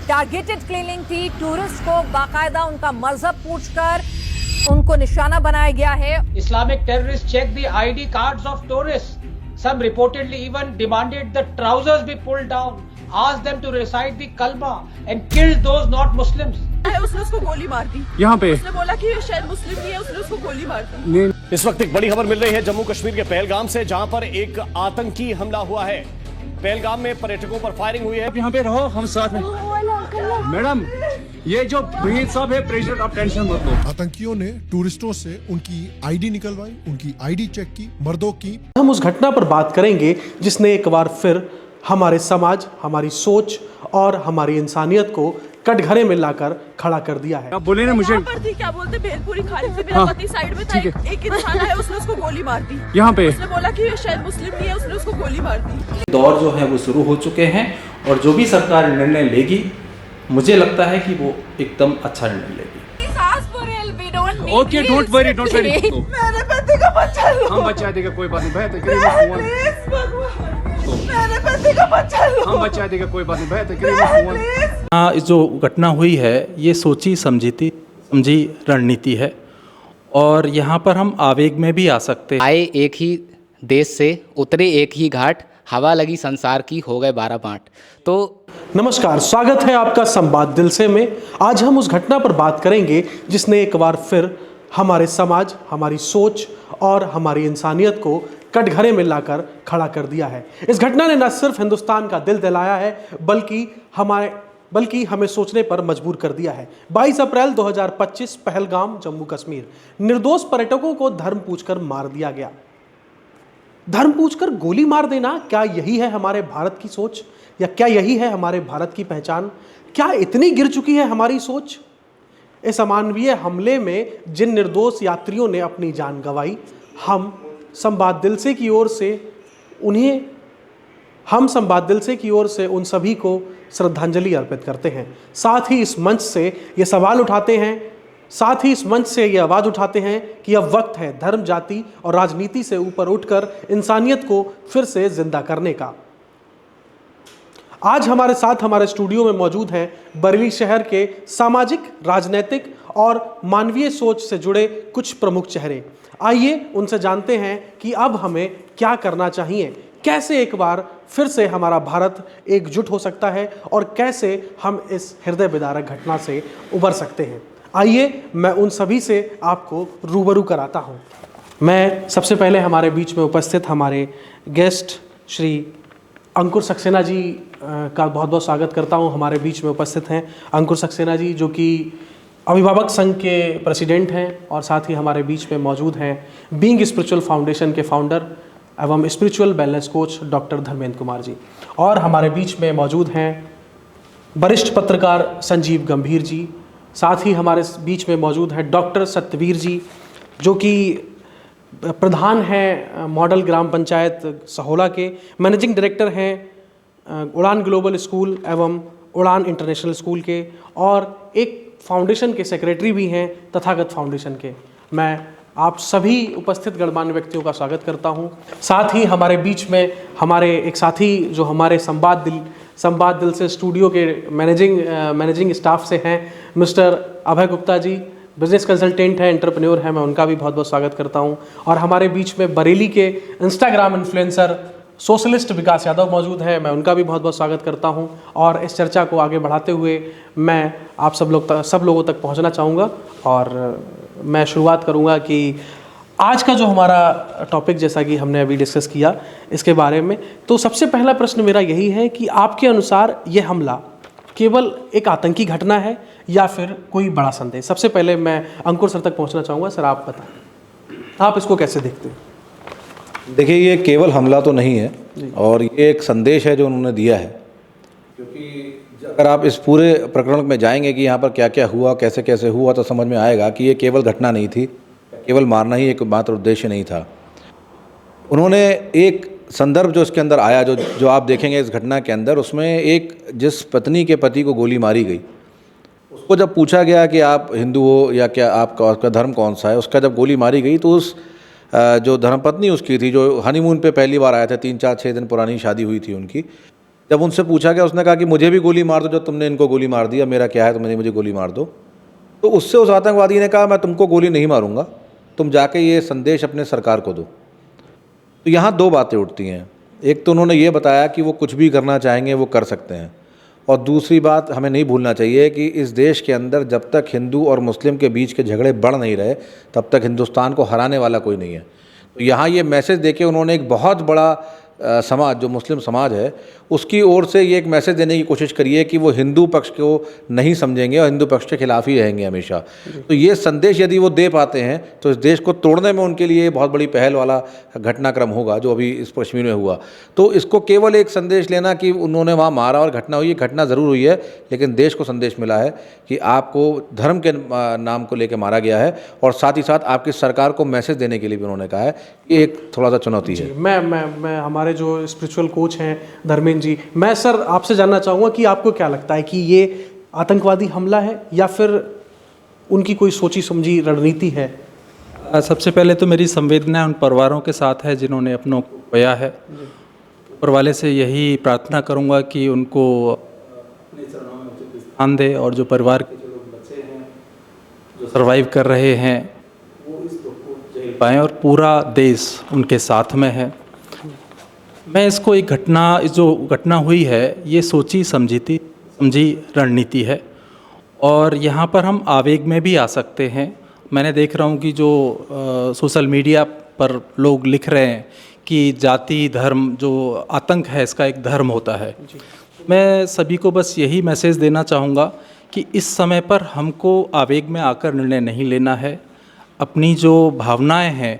Targeted cleaning थी। Tourist को बाकायदा उनका मजहब पूछकर उनको निशाना बनाया गया है। Islamic terrorists checked the ID cards of tourists. Some reportedly even demanded the trousers be pulled down, asked them to recite the kalma and killed those not Muslims. उसने उसको गोली मार दी। यहाँ पे उसने बोला कि शायद मुस्लिम नहीं है, उसने उसको गोली मार दी। इस वक्त एक बड़ी खबर मिल रही है जम्मू कश्मीर के पहलगाम से, जहां पर एक आतंकी हमला हुआ है। पहलगाम में पर्यटकों पर फायरिंग हुई है। आप यहाँ पे रहो, हम साथ में। मैडम, ये जो ब्रीद साहब है, प्रेशर, आप टेंशन मत लो। आतंकियों ने टूरिस्टों से उनकी आईडी निकलवाई, उनकी आईडी चेक की, मर्दों की। हम उस घटना पर बात करेंगे जिसने एक बार फिर हमारे समाज, हमारी सोच और हमारी इंसानियत को कटघरे में लाकर खड़ा कर दिया है। आप बोले ना मुझे, पर थी, क्या बोलते, भेलपुरी खाने से मेरा पति साइड में था, एक इंसान है, उसने उसको गोली मार दी। यहाँ पे उसने बोला कि शायद मुस्लिम नहीं है, उसने उसको गोली मार दी। दौर जो है वो शुरू हो चुके हैं और जो भी सरकार निर्णय लेगी, मुझे लगता है कि वो एकदम अच्छा निर्णय लेगी। Okay, don't worry, don't worry. मेरे पति का बच्चा लो। हम बचा देगा, कोई बात नहीं। भैया मेरे पति का बच्चा लो। हम बचा देगा, कोई बात नहीं। भैया जो घटना हुई है ये सोची समझी रणनीति है और यहाँ पर हम आवेग में भी आ सकते हैं। आए एक ही देश से, उतरे एक ही घाट, हवा लगी संसार की, हो गए 12 बाँट। तो नमस्कार, स्वागत है आपका संवाद दिल से में। आज हम उस घटना पर बात करेंगे जिसने एक बार फिर हमारे समाज, हमारी सोच और हमारी इंसानियत को कटघरे में लाकर खड़ा कर दिया है। इस घटना ने न सिर्फ हिंदुस्तान का दिल दहलाया है बल्कि हमें सोचने पर मजबूर कर दिया है। 22 अप्रैल 2025 पहलगाम, जम्मू कश्मीर। निर्दोष पर्यटकों को धर्म पूछकर मार दिया गया। धर्म पूछकर गोली मार देना, क्या यही है हमारे भारत की सोच, या क्या यही है हमारे भारत की पहचान? क्या इतनी गिर चुकी है हमारी सोच? इस अमानवीय हमले में जिन निर्दोष यात्रियों ने अपनी जान गंवाई, हम संवाद दिल से की ओर से उन सभी को श्रद्धांजलि अर्पित करते हैं। साथ ही इस मंच से ये सवाल उठाते हैं, साथ ही इस मंच से ये आवाज़ उठाते हैं कि अब वक्त है धर्म, जाति और राजनीति से ऊपर उठकर इंसानियत को फिर से जिंदा करने का। आज हमारे साथ हमारे स्टूडियो में मौजूद हैं बरेली शहर के सामाजिक, राजनीतिक और मानवीय सोच से जुड़े कुछ प्रमुख चेहरे। आइए उनसे जानते हैं कि अब हमें क्या करना चाहिए, कैसे एक बार फिर से हमारा भारत एकजुट हो सकता है और कैसे हम इस हृदय विदारक घटना से उबर सकते हैं। आइए मैं उन सभी से आपको रूबरू कराता हूं। मैं सबसे पहले हमारे बीच में उपस्थित हमारे गेस्ट श्री अंकुर सक्सेना जी का बहुत बहुत स्वागत करता हूं। हमारे बीच में उपस्थित हैं अंकुर सक्सेना जी, जो कि अभिभावक संघ के प्रेसिडेंट हैं और साथ ही हमारे बीच में मौजूद हैं बीइंग स्पिरिचुअल फाउंडेशन के फाउंडर एवं spiritual wellness coach doctor Dharmendra Kumar ji. और हमारे बीच में मौजूद हैं वरिष्ठ पत्रकार संजीव गंभीर जी। साथ ही हमारे बीच में मौजूद हैं डॉक्टर सत्यवीर जी, जो कि प्रधान हैं मॉडल ग्राम पंचायत सहोला के, मैनेजिंग डायरेक्टर हैं उड़ान ग्लोबल स्कूल एवं उड़ान इंटरनेशनल स्कूल के, और एक फाउंडेशन के सेक्रेटरी भी हैं तथागत फाउंडेशन के। मैं आप सभी उपस्थित गणमान्य व्यक्तियों का स्वागत करता हूं। साथ ही हमारे बीच में हमारे एक साथी जो हमारे संवाद दिल से स्टूडियो के मैनेजिंग स्टाफ से हैं, मिस्टर अभय गुप्ता जी, बिजनेस कंसल्टेंट हैं, एंटरप्रेन्योर हैं, मैं उनका भी बहुत बहुत स्वागत करता हूं। और हमारे बीच में बरेली के इंस्टाग्राम इन्फ्लुएंसर सोशलिस्ट विकास यादव मौजूद हैं, मैं उनका भी बहुत बहुत स्वागत करता हूं। और इस चर्चा को आगे बढ़ाते हुए मैं आप सब लोगों तक पहुंचना चाहूँगा और मैं शुरुआत करूँगा कि आज का जो हमारा टॉपिक, जैसा कि हमने अभी डिस्कस किया इसके बारे में, तो सबसे पहला प्रश्न मेरा यही है कि आपके अनुसार ये हमला केवल एक आतंकी घटना है या फिर कोई बड़ा संदेश? सबसे पहले मैं अंकुर सर तक पहुंचना चाहूँगा। सर, आप बताएं, आप इसको कैसे देखते हैं? देखिए, ये केवल हमला तो नहीं है और ये एक संदेश है जो उन्होंने दिया है, क्योंकि अगर आप इस पूरे प्रकरण में जाएंगे कि यहाँ पर क्या क्या हुआ, कैसे कैसे हुआ, तो समझ में आएगा कि ये केवल घटना नहीं थी, केवल मारना ही एक मात्र उद्देश्य नहीं था। उन्होंने एक संदर्भ जो इसके अंदर आया, जो आप देखेंगे इस घटना के अंदर, उसमें एक जिस पत्नी के पति को गोली मारी गई, उसको जब पूछा गया कि आप हिंदू हो या क्या आपका धर्म कौन सा है, उसका जब गोली मारी गई तो उस जो धर्मपत्नी उसकी थी, जो हनीमून पे पहली बार आया था, 3, 4, 6 दिन पुरानी शादी हुई थी उनकी, जब उनसे पूछा गया, उसने कहा कि मुझे भी गोली मार दो जब तुमने इनको गोली मार दिया, मेरा क्या है, तुमने मुझे गोली मार दो। तो उससे उस आतंकवादी ने कहा मैं तुमको गोली नहीं मारूंगा, तुम जाके ये संदेश अपने सरकार को दो। तो यहाँ दो बातें उठती हैं। एक तो उन्होंने ये बताया कि वो कुछ भी करना चाहेंगे वो कर सकते हैं, और दूसरी बात हमें नहीं भूलना चाहिए कि इस देश के अंदर जब तक हिंदू और मुस्लिम के बीच के झगड़े बढ़ नहीं रहे तब तक हिंदुस्तान को हराने वाला कोई नहीं है। तो यहाँ ये मैसेज देके उन्होंने एक बहुत बड़ा समाज जो मुस्लिम समाज है उसकी ओर से ये एक मैसेज देने की कोशिश करी है कि वो हिंदू पक्ष को नहीं समझेंगे और हिंदू पक्ष के खिलाफ ही रहेंगे हमेशा। तो ये संदेश यदि वो दे पाते हैं तो इस देश को तोड़ने में उनके लिए बहुत बड़ी पहल वाला घटनाक्रम होगा जो अभी इस कश्मीर में हुआ। तो इसको केवल एक संदेश लेना कि उन्होंने वहाँ मारा और घटना हुई, ये घटना ज़रूर हुई है, लेकिन देश को संदेश मिला है कि आपको धर्म के नाम को लेकर मारा गया है, और साथ ही साथ आपकी सरकार को मैसेज देने के लिए भी उन्होंने कहा है कि एक थोड़ा सा चुनौती है। मैं हमारे जो स्पिरिचुअल कोच हैं धर्मेंद्र जी, मैं सर आपसे जानना चाहूँगा कि आपको क्या लगता है कि ये आतंकवादी हमला है या फिर उनकी कोई सोची समझी रणनीति है? सबसे पहले तो मेरी संवेदना उन परिवारों के साथ है जिन्होंने अपनों को खोया है। ऊपर वाले से यही प्रार्थना करूँगा कि उनको अपने चरणों में उचित स्थान दे, और जो परिवार के जो लोग बचे हैं, जो सर्वाइव कर रहे हैं, वो इस दुख को झेल पाएँ, और पूरा देश उनके साथ में है। मैं इसको एक जो घटना हुई है ये सोची समझी रणनीति है, और यहाँ पर हम आवेग में भी आ सकते हैं। मैंने देख रहा हूँ कि जो सोशल मीडिया पर लोग लिख रहे हैं कि जाति धर्म जो आतंक है इसका एक धर्म होता है। मैं सभी को बस यही मैसेज देना चाहूँगा कि इस समय पर हमको आवेग में आकर निर्णय नहीं लेना है। अपनी जो भावनाएं हैं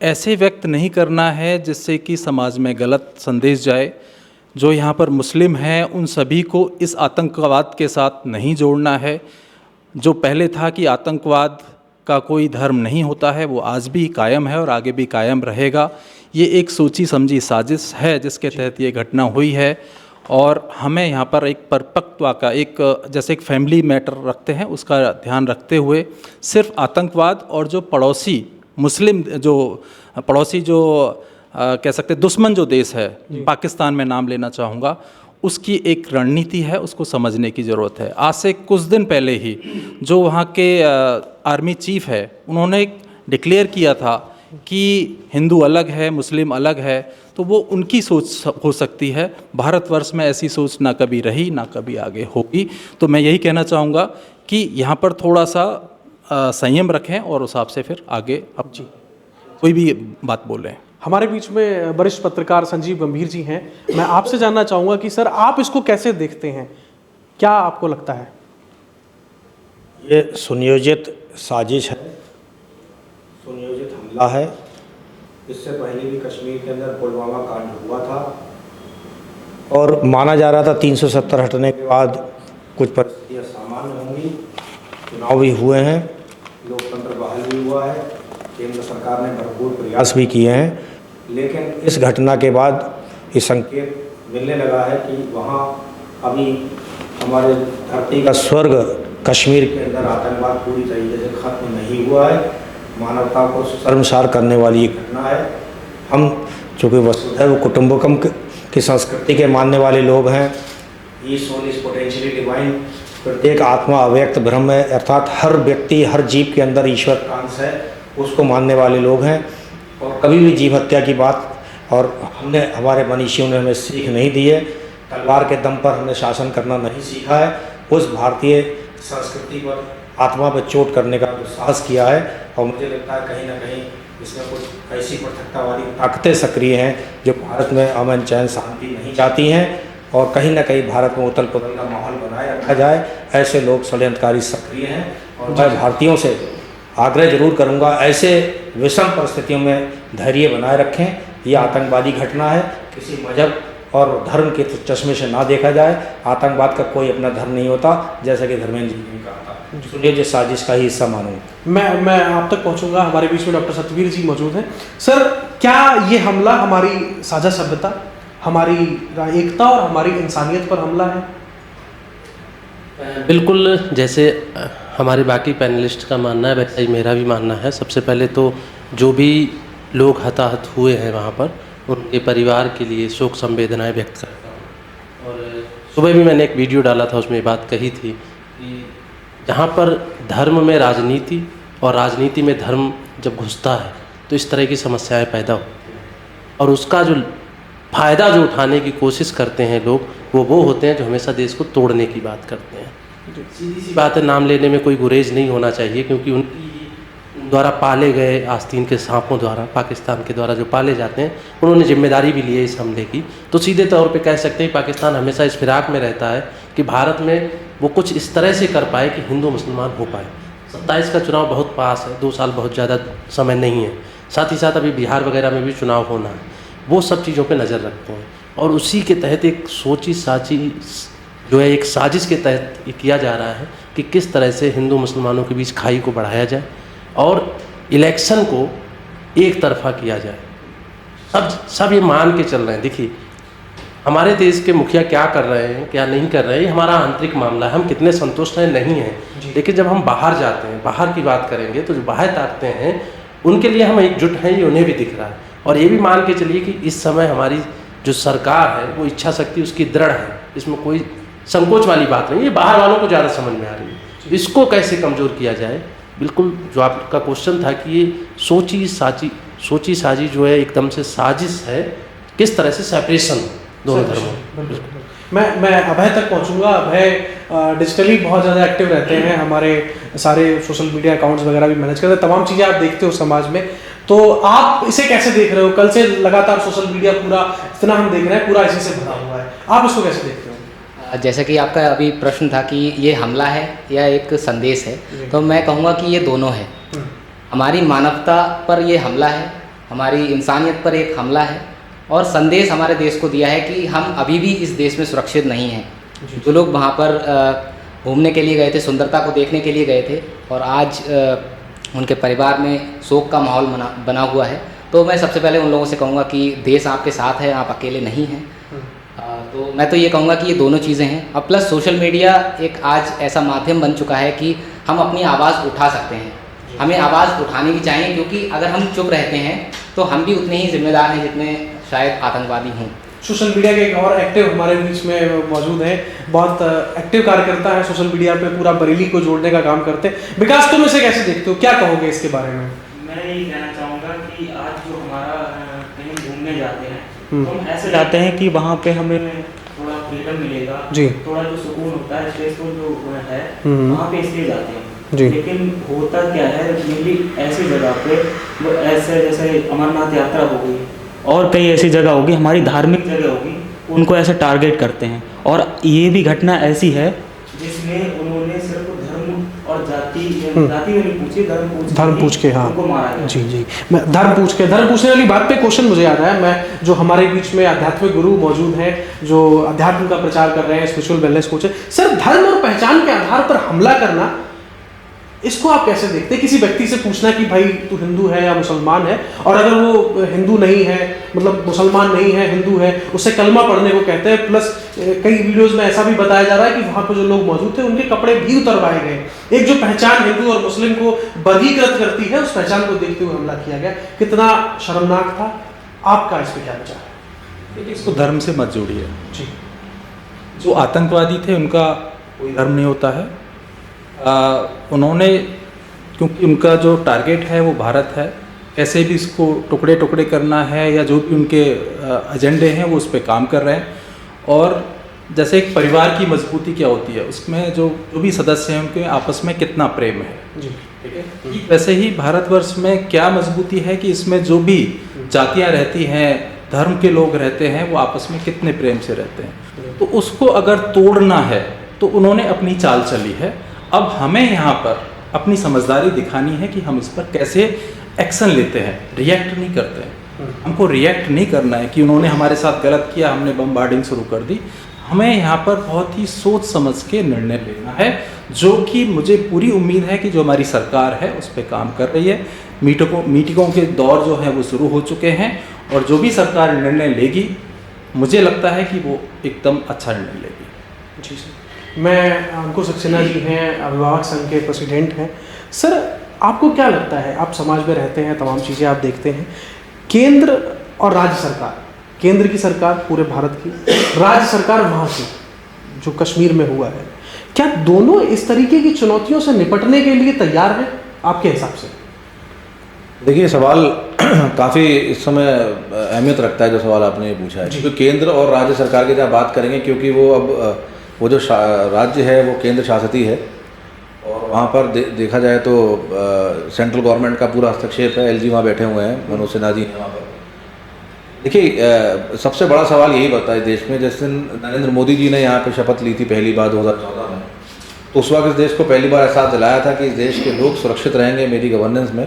ऐसे व्यक्त नहीं करना है जिससे कि समाज में गलत संदेश जाए। जो यहाँ पर मुस्लिम हैं उन सभी को इस आतंकवाद के साथ नहीं जोड़ना है। जो पहले था कि आतंकवाद का कोई धर्म नहीं होता है, वो आज भी कायम है और आगे भी कायम रहेगा। ये एक सोची समझी साजिश है जिसके तहत ये घटना हुई है, और हमें यहाँ पर एक परिपक्वता का जैसे एक फैमिली मैटर रखते हैं उसका ध्यान रखते हुए सिर्फ आतंकवाद और जो पड़ोसी मुस्लिम जो पड़ोसी जो कह सकते दुश्मन जो देश है, पाकिस्तान में नाम लेना चाहूँगा, उसकी एक रणनीति है, उसको समझने की ज़रूरत है। आज से कुछ दिन पहले ही जो वहाँ के आर्मी चीफ है उन्होंने डिक्लेयर किया था कि हिंदू अलग है मुस्लिम अलग है, तो वो उनकी सोच हो सकती है। भारतवर्ष में ऐसी सोच ना कभी रही ना कभी आगे होगी। तो मैं यही कहना चाहूँगा कि यहाँ पर थोड़ा सा संयम रखें और उस हिसाब से फिर आगे अब कोई भी बात बोलें। हमारे बीच में वरिष्ठ पत्रकार संजीव गंभीर जी हैं। मैं आपसे जानना चाहूँगा कि सर आप इसको कैसे देखते हैं, क्या आपको लगता है? ये सुनियोजित साजिश है, सुनियोजित हमला है। इससे पहले भी कश्मीर के अंदर पुलवामा कांड हुआ था और माना जा रहा था 370 हटने के बाद कुछ परिस्थितियाँ सामान्य होंगी। चुनाव भी हुए हैं, लोकतंत्र बहाल भी हुआ है, केंद्र सरकार ने भरपूर प्रयास भी किए हैं, लेकिन इस घटना के बाद ये संकेत मिलने लगा है कि वहाँ अभी हमारे धरती का स्वर्ग कश्मीर के अंदर आतंकवाद पूरी तरीके से खत्म नहीं हुआ है। मानवता को शर्मसार करने वाली ये घटना है। हम चूँकि वसुधैव कुटुंबकम की संस्कृति के मानने वाले लोग हैं, ये सोल इज पोटेंशियली डिवाइन, प्रत्येक आत्मा अव्यक्त ब्रह्म है, अर्थात हर व्यक्ति हर जीव के अंदर ईश्वर का अंश है, उसको मानने वाले लोग हैं। और कभी भी जीव हत्या की बात, और हमारे मनीषियों ने हमें सीख नहीं दी है, तलवार के दम पर हमने शासन करना नहीं सीखा है। उस भारतीय संस्कृति पर आत्मा पर चोट करने का साहस किया है, और मुझे लगता है कहीं ना कहीं इसमें कुछ ऐसी पृथकतावादी ताकतें सक्रिय हैं जो भारत में अमन चैन शांति नहीं चाहती हैं, और कहीं ना कहीं भारत में उथल पुथल का माहौल बनाए रखा जाए। ऐसे लोग षड्यंत्रकारी सक्रिय हैं, और मैं भारतीयों से आग्रह जरूर करूंगा ऐसे विषम परिस्थितियों में धैर्य बनाए रखें। यह आतंकवादी घटना है, किसी मजहब और धर्म के चश्मे से ना देखा जाए। आतंकवाद का कोई अपना धर्म नहीं होता, जैसा कि धर्मेंद्र जी ने कहा था। सुनिए, जिस साजिश का ही हिस्सा मानूंगा। मैं आप तक पहुंचूंगा। हमारे बीच में डॉक्टर सतवीर जी मौजूद हैं। सर, क्या ये हमला हमारी साझा सभ्यता, हमारी एकता और हमारी इंसानियत पर हमला है? बिल्कुल, जैसे हमारे बाकी पैनलिस्ट का मानना है वैसा ही मेरा भी मानना है। सबसे पहले तो जो भी लोग हताहत हुए हैं वहाँ पर, उनके परिवार के लिए शोक संवेदनाएं व्यक्त करता हूँ। सुबह भी मैंने एक वीडियो डाला था, उसमें ये बात कही थी कि जहाँ पर धर्म में राजनीति और राजनीति में धर्म जब घुसता है तो इस तरह की समस्याएं पैदा होती हैं, और उसका जो फ़ायदा जो उठाने की कोशिश करते हैं लोग, वो होते हैं जो हमेशा देश को तोड़ने की बात करते हैं। सीधी सी बात है, नाम लेने में कोई गुरेज नहीं होना चाहिए, क्योंकि उनकी द्वारा पाले गए आस्तीन के सांपों द्वारा, पाकिस्तान के द्वारा जो पाले जाते हैं, उन्होंने जिम्मेदारी भी ली है इस हमले की। तो सीधे तौर पे कह सकते हैं पाकिस्तान हमेशा इस फिराक में रहता है कि भारत में वो कुछ इस तरह से कर पाए कि हिंदू मुसलमान हो पाए। 27 का चुनाव बहुत पास है, 2 साल बहुत ज़्यादा समय नहीं है, साथ ही साथ अभी बिहार वगैरह में भी चुनाव होना है, वो सब चीज़ों पे नज़र रखते हैं। और उसी के तहत एक सोची साची जो है, एक साजिश के तहत ये किया जा रहा है कि किस तरह से हिंदू मुसलमानों के बीच खाई को बढ़ाया जाए और इलेक्शन को एक तरफा किया जाए। सब ये मान के चल रहे हैं। देखिए, हमारे देश के मुखिया क्या कर रहे हैं, क्या नहीं कर रहे हैं, ये हमारा आंतरिक मामला है, हम कितने संतुष्ट हैं नहीं हैं। लेकिन जब हम बाहर जाते हैं, बाहर की बात करेंगे, तो जो बाहर ताकते हैं उनके लिए हम एकजुट हैं, ये उन्हें भी दिख रहा है। और ये भी मान के चलिए कि इस समय हमारी जो सरकार है वो इच्छा शक्ति उसकी दृढ़ है, इसमें कोई संकोच वाली बात नहीं है, बाहर वालों को ज़्यादा समझ में आ रही है। इसको कैसे कमज़ोर किया जाए, बिल्कुल जो आपका क्वेश्चन था कि ये सोची साजी जो है एकदम से साजिश है, किस तरह से सेपरेशन दोनों धर्मों। मैं अभय तक पहुंचूंगा। अभय डिजिटली बहुत ज़्यादा एक्टिव रहते हैं, हमारे सारे सोशल मीडिया अकाउंट्स वगैरह भी मैनेज करते हैं, तमाम चीज़ें आप देखते हो समाज में, तो आप इसे कैसे देख रहे हो? कल से लगातार सोशल मीडिया पूरा इतना हम देख रहे हैं, पूरा इसी से भरा हुआ है, आप इसको कैसे देखते हो? जैसा कि आपका अभी प्रश्न था कि ये हमला है या एक संदेश है, तो मैं कहूँगा कि ये दोनों है। हमारी मानवता पर ये हमला है, हमारी इंसानियत पर एक हमला है, और संदेश हमारे देश को दिया है कि हम अभी भी इस देश में सुरक्षित नहीं हैं। जो लोग वहाँ पर घूमने के लिए गए थे, सुंदरता को देखने के लिए गए थे, और आज उनके परिवार में शोक का माहौल बना हुआ है, तो मैं सबसे पहले उन लोगों से कहूँगा कि देश आपके साथ है, आप अकेले नहीं हैं। तो मैं तो ये कहूँगा कि ये दोनों चीज़ें हैं। अब प्लस सोशल मीडिया एक आज ऐसा माध्यम बन चुका है कि हम अपनी आवाज़ उठा सकते हैं, हमें आवाज़ उठानी भी चाहिए, क्योंकि अगर हम चुप रहते हैं तो हम भी उतने ही जिम्मेदार हैं जितने शायद आतंकवादी हों। सोशल मीडिया के एक और एक्टिव हमारे बीच में मौजूद है, बहुत एक्टिव कार्यकर्ता है सोशल मीडिया पे, पूरा बरेली को जोड़ने का काम करते हैं। विकास, तुम इसे कैसे देखते हो, क्या कहोगे इसके बारे में? मैं यही कहना चाहूँगा कि आज जो हमारा कहीं घूमने जाते हैं तो हम ऐसे जाते हैं कि वहाँ पे हमें थोड़ा फ्रीडम मिलेगा, थोड़ा जो सुकून होता है, स्ट्रेसफुल जो है वहाँ पे इसलिए जाते हैं। लेकिन होता क्या है, मेनली ऐसी जगह पे वो ऐसे जैसे अमरनाथ यात्रा हो गई और कई ऐसी जगह होगी, हमारी धार्मिक जगह होगी, उनको ऐसे टारगेट करते हैं। और ये भी घटना ऐसी है जिसमें उन्होंने सिर्फ धर्म और जाति में नहीं पूछी, धर्म पूछ के हाँ उनको मारा गया। जी मैं धर्म पूछने वाली बात पे क्वेश्चन मुझे याद आया। मैं जो हमारे बीच में आध्यात्मिक गुरु मौजूद हैं, जो अध्यात्म का प्रचार कर रहे हैं, स्पिरिचुअल वेलनेस कोच है, सर धर्म और पहचान के आधार पर हमला करना, इसको आप कैसे देखते हैं? किसी व्यक्ति से पूछना कि भाई तू हिंदू है या मुसलमान है, और अगर वो हिंदू नहीं है, मतलब मुसलमान नहीं है, हिंदू है, उससे कलमा पढ़ने को कहते हैं। प्लस कई वीडियोस में ऐसा भी बताया जा रहा है कि वहाँ पर जो लोग मौजूद थे उनके कपड़े भी उतरवाए गए। एक जो पहचान हिंदू और मुस्लिम को वर्गीकृत करती है, उस पहचान को देखते हुए हमला किया गया, कितना शर्मनाक था। आपका इस पर क्या विचार है? देखिए, इसको धर्म से मत जोड़िए जी। जो आतंकवादी थे उनका कोई धर्म नहीं होता है। उन्होंने, क्योंकि उनका जो टारगेट है वो भारत है, कैसे भी इसको टुकड़े टुकड़े करना है या जो भी उनके एजेंडे हैं वो उस पर काम कर रहे हैं। और जैसे एक परिवार की मजबूती क्या होती है, उसमें जो भी सदस्य हैं उनके आपस में कितना प्रेम है जी, ठीक है। वैसे ही भारतवर्ष में क्या मजबूती है कि इसमें जो भी जातियाँ रहती हैं, धर्म के लोग रहते हैं, वो आपस में कितने प्रेम से रहते हैं। तो उसको अगर तोड़ना है तो उन्होंने अपनी चाल चली है। अब हमें यहाँ पर अपनी समझदारी दिखानी है कि हम इस पर कैसे एक्शन लेते हैं, रिएक्ट नहीं करते हैं। हमको रिएक्ट नहीं करना है कि उन्होंने हमारे साथ गलत किया, हमने बमबार्डिंग शुरू कर दी। हमें यहाँ पर बहुत ही सोच समझ के निर्णय लेना है, जो कि मुझे पूरी उम्मीद है कि जो हमारी सरकार है उस पर काम कर रही है। मीटिंगों के दौर जो है वो शुरू हो चुके हैं, और जो भी सरकार निर्णय लेगी, मुझे लगता है कि वो एकदम अच्छा निर्णय लेगी। जी सर। मैं अंकुश सक्सेना जी हैं, अभिभावक संघ के प्रेसिडेंट हैं। सर, आपको क्या लगता है, आप समाज में रहते हैं, तमाम चीज़ें आप देखते हैं, केंद्र और राज्य सरकार, केंद्र की सरकार पूरे भारत की, राज्य सरकार वहाँ की, जो कश्मीर में हुआ है, क्या दोनों इस तरीके की चुनौतियों से निपटने के लिए तैयार हैं आपके हिसाब से? देखिए, सवाल काफ़ी इस समय अहमियत रखता है जो सवाल आपने पूछा है, क्योंकि केंद्र और राज्य सरकार की जब बात करेंगे, क्योंकि वो अब वो जो राज्य है वो केंद्र शासित ही है और वहाँ पर देखा जाए तो सेंट्रल गवर्नमेंट का पूरा हस्तक्षेप है। एलजी वहाँ बैठे हुए हैं, मनोज सिन्हा जी हैं वहाँ पर। देखिए, सबसे बड़ा सवाल यही बनता है देश में, जिस दिन नरेंद्र मोदी जी ने यहाँ पे शपथ ली थी पहली बार 2014 में, तो उस वक्त इस देश को पहली बार एहसास दिलाया था कि इस देश के लोग सुरक्षित रहेंगे मेरी गवर्नेंस में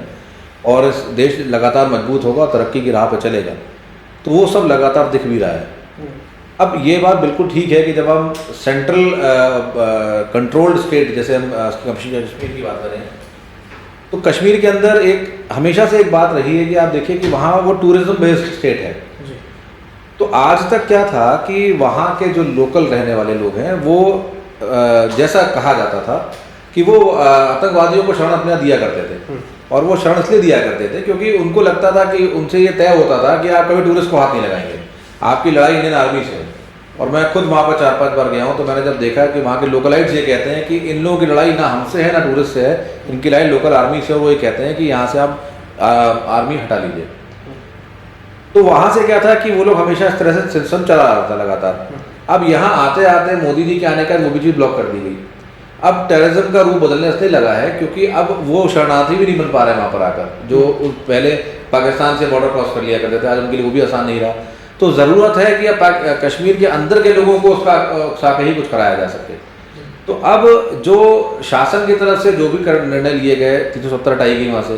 और इस देश लगातार मजबूत होगा, तरक्की की राह पर चलेगा। तो वो सब लगातार दिख भी रहा है। अब ये बात बिल्कुल ठीक है कि जब हम सेंट्रल कंट्रोल्ड स्टेट, जैसे हम कश्मीर की बात करें, तो कश्मीर के अंदर एक हमेशा से एक बात रही है कि आप देखिए कि वहाँ वो टूरिज्म बेस्ड स्टेट है। तो आज तक क्या था कि वहाँ के जो लोकल रहने वाले लोग हैं वो जैसा कहा जाता था कि वो आतंकवादियों को शरण अपने दिया करते थे, और वो शरण इसलिए दिया करते थे क्योंकि उनको लगता था कि उनसे ये तय होता था कि आप कभी टूरिस्ट को हाथ नहीं लगाएंगे, आपकी लड़ाई इंडियन आर्मी से है। और मैं खुद वहाँ पर 4-5 बार गया हूँ, तो मैंने जब देखा कि वहाँ के लोकलाइट्स ये कहते हैं कि इन लोगों की लड़ाई ना हमसे है ना टूरिस्ट से है, इनकी लड़ाई लोकल आर्मी से, और वो ये कहते हैं कि यहाँ से आप आर्मी हटा लीजिए। तो वहाँ से क्या था कि वो लोग हमेशा इस तरह से सिस्टम चला रहा था लगातार। अब यहाँ आते आते मोदी जी के आने का वो भी चीज़ ब्लॉक कर दी गई। अब टेररिज्म का रूप बदलने इसलिए लगा है क्योंकि अब वो शरणार्थी भी नहीं बन पा रहे वहाँ पर आकर, जो पहले पाकिस्तान से बॉर्डर क्रॉस कर लिया करते थे, आज उनके लिए वो भी आसान नहीं रहा। तो ज़रूरत है कि अब कश्मीर के अंदर के लोगों को उसका साथ ही कुछ कराया जा सके। तो अब जो शासन की तरफ से जो भी निर्णय लिए गए, 370 हटाई गई वहाँ से,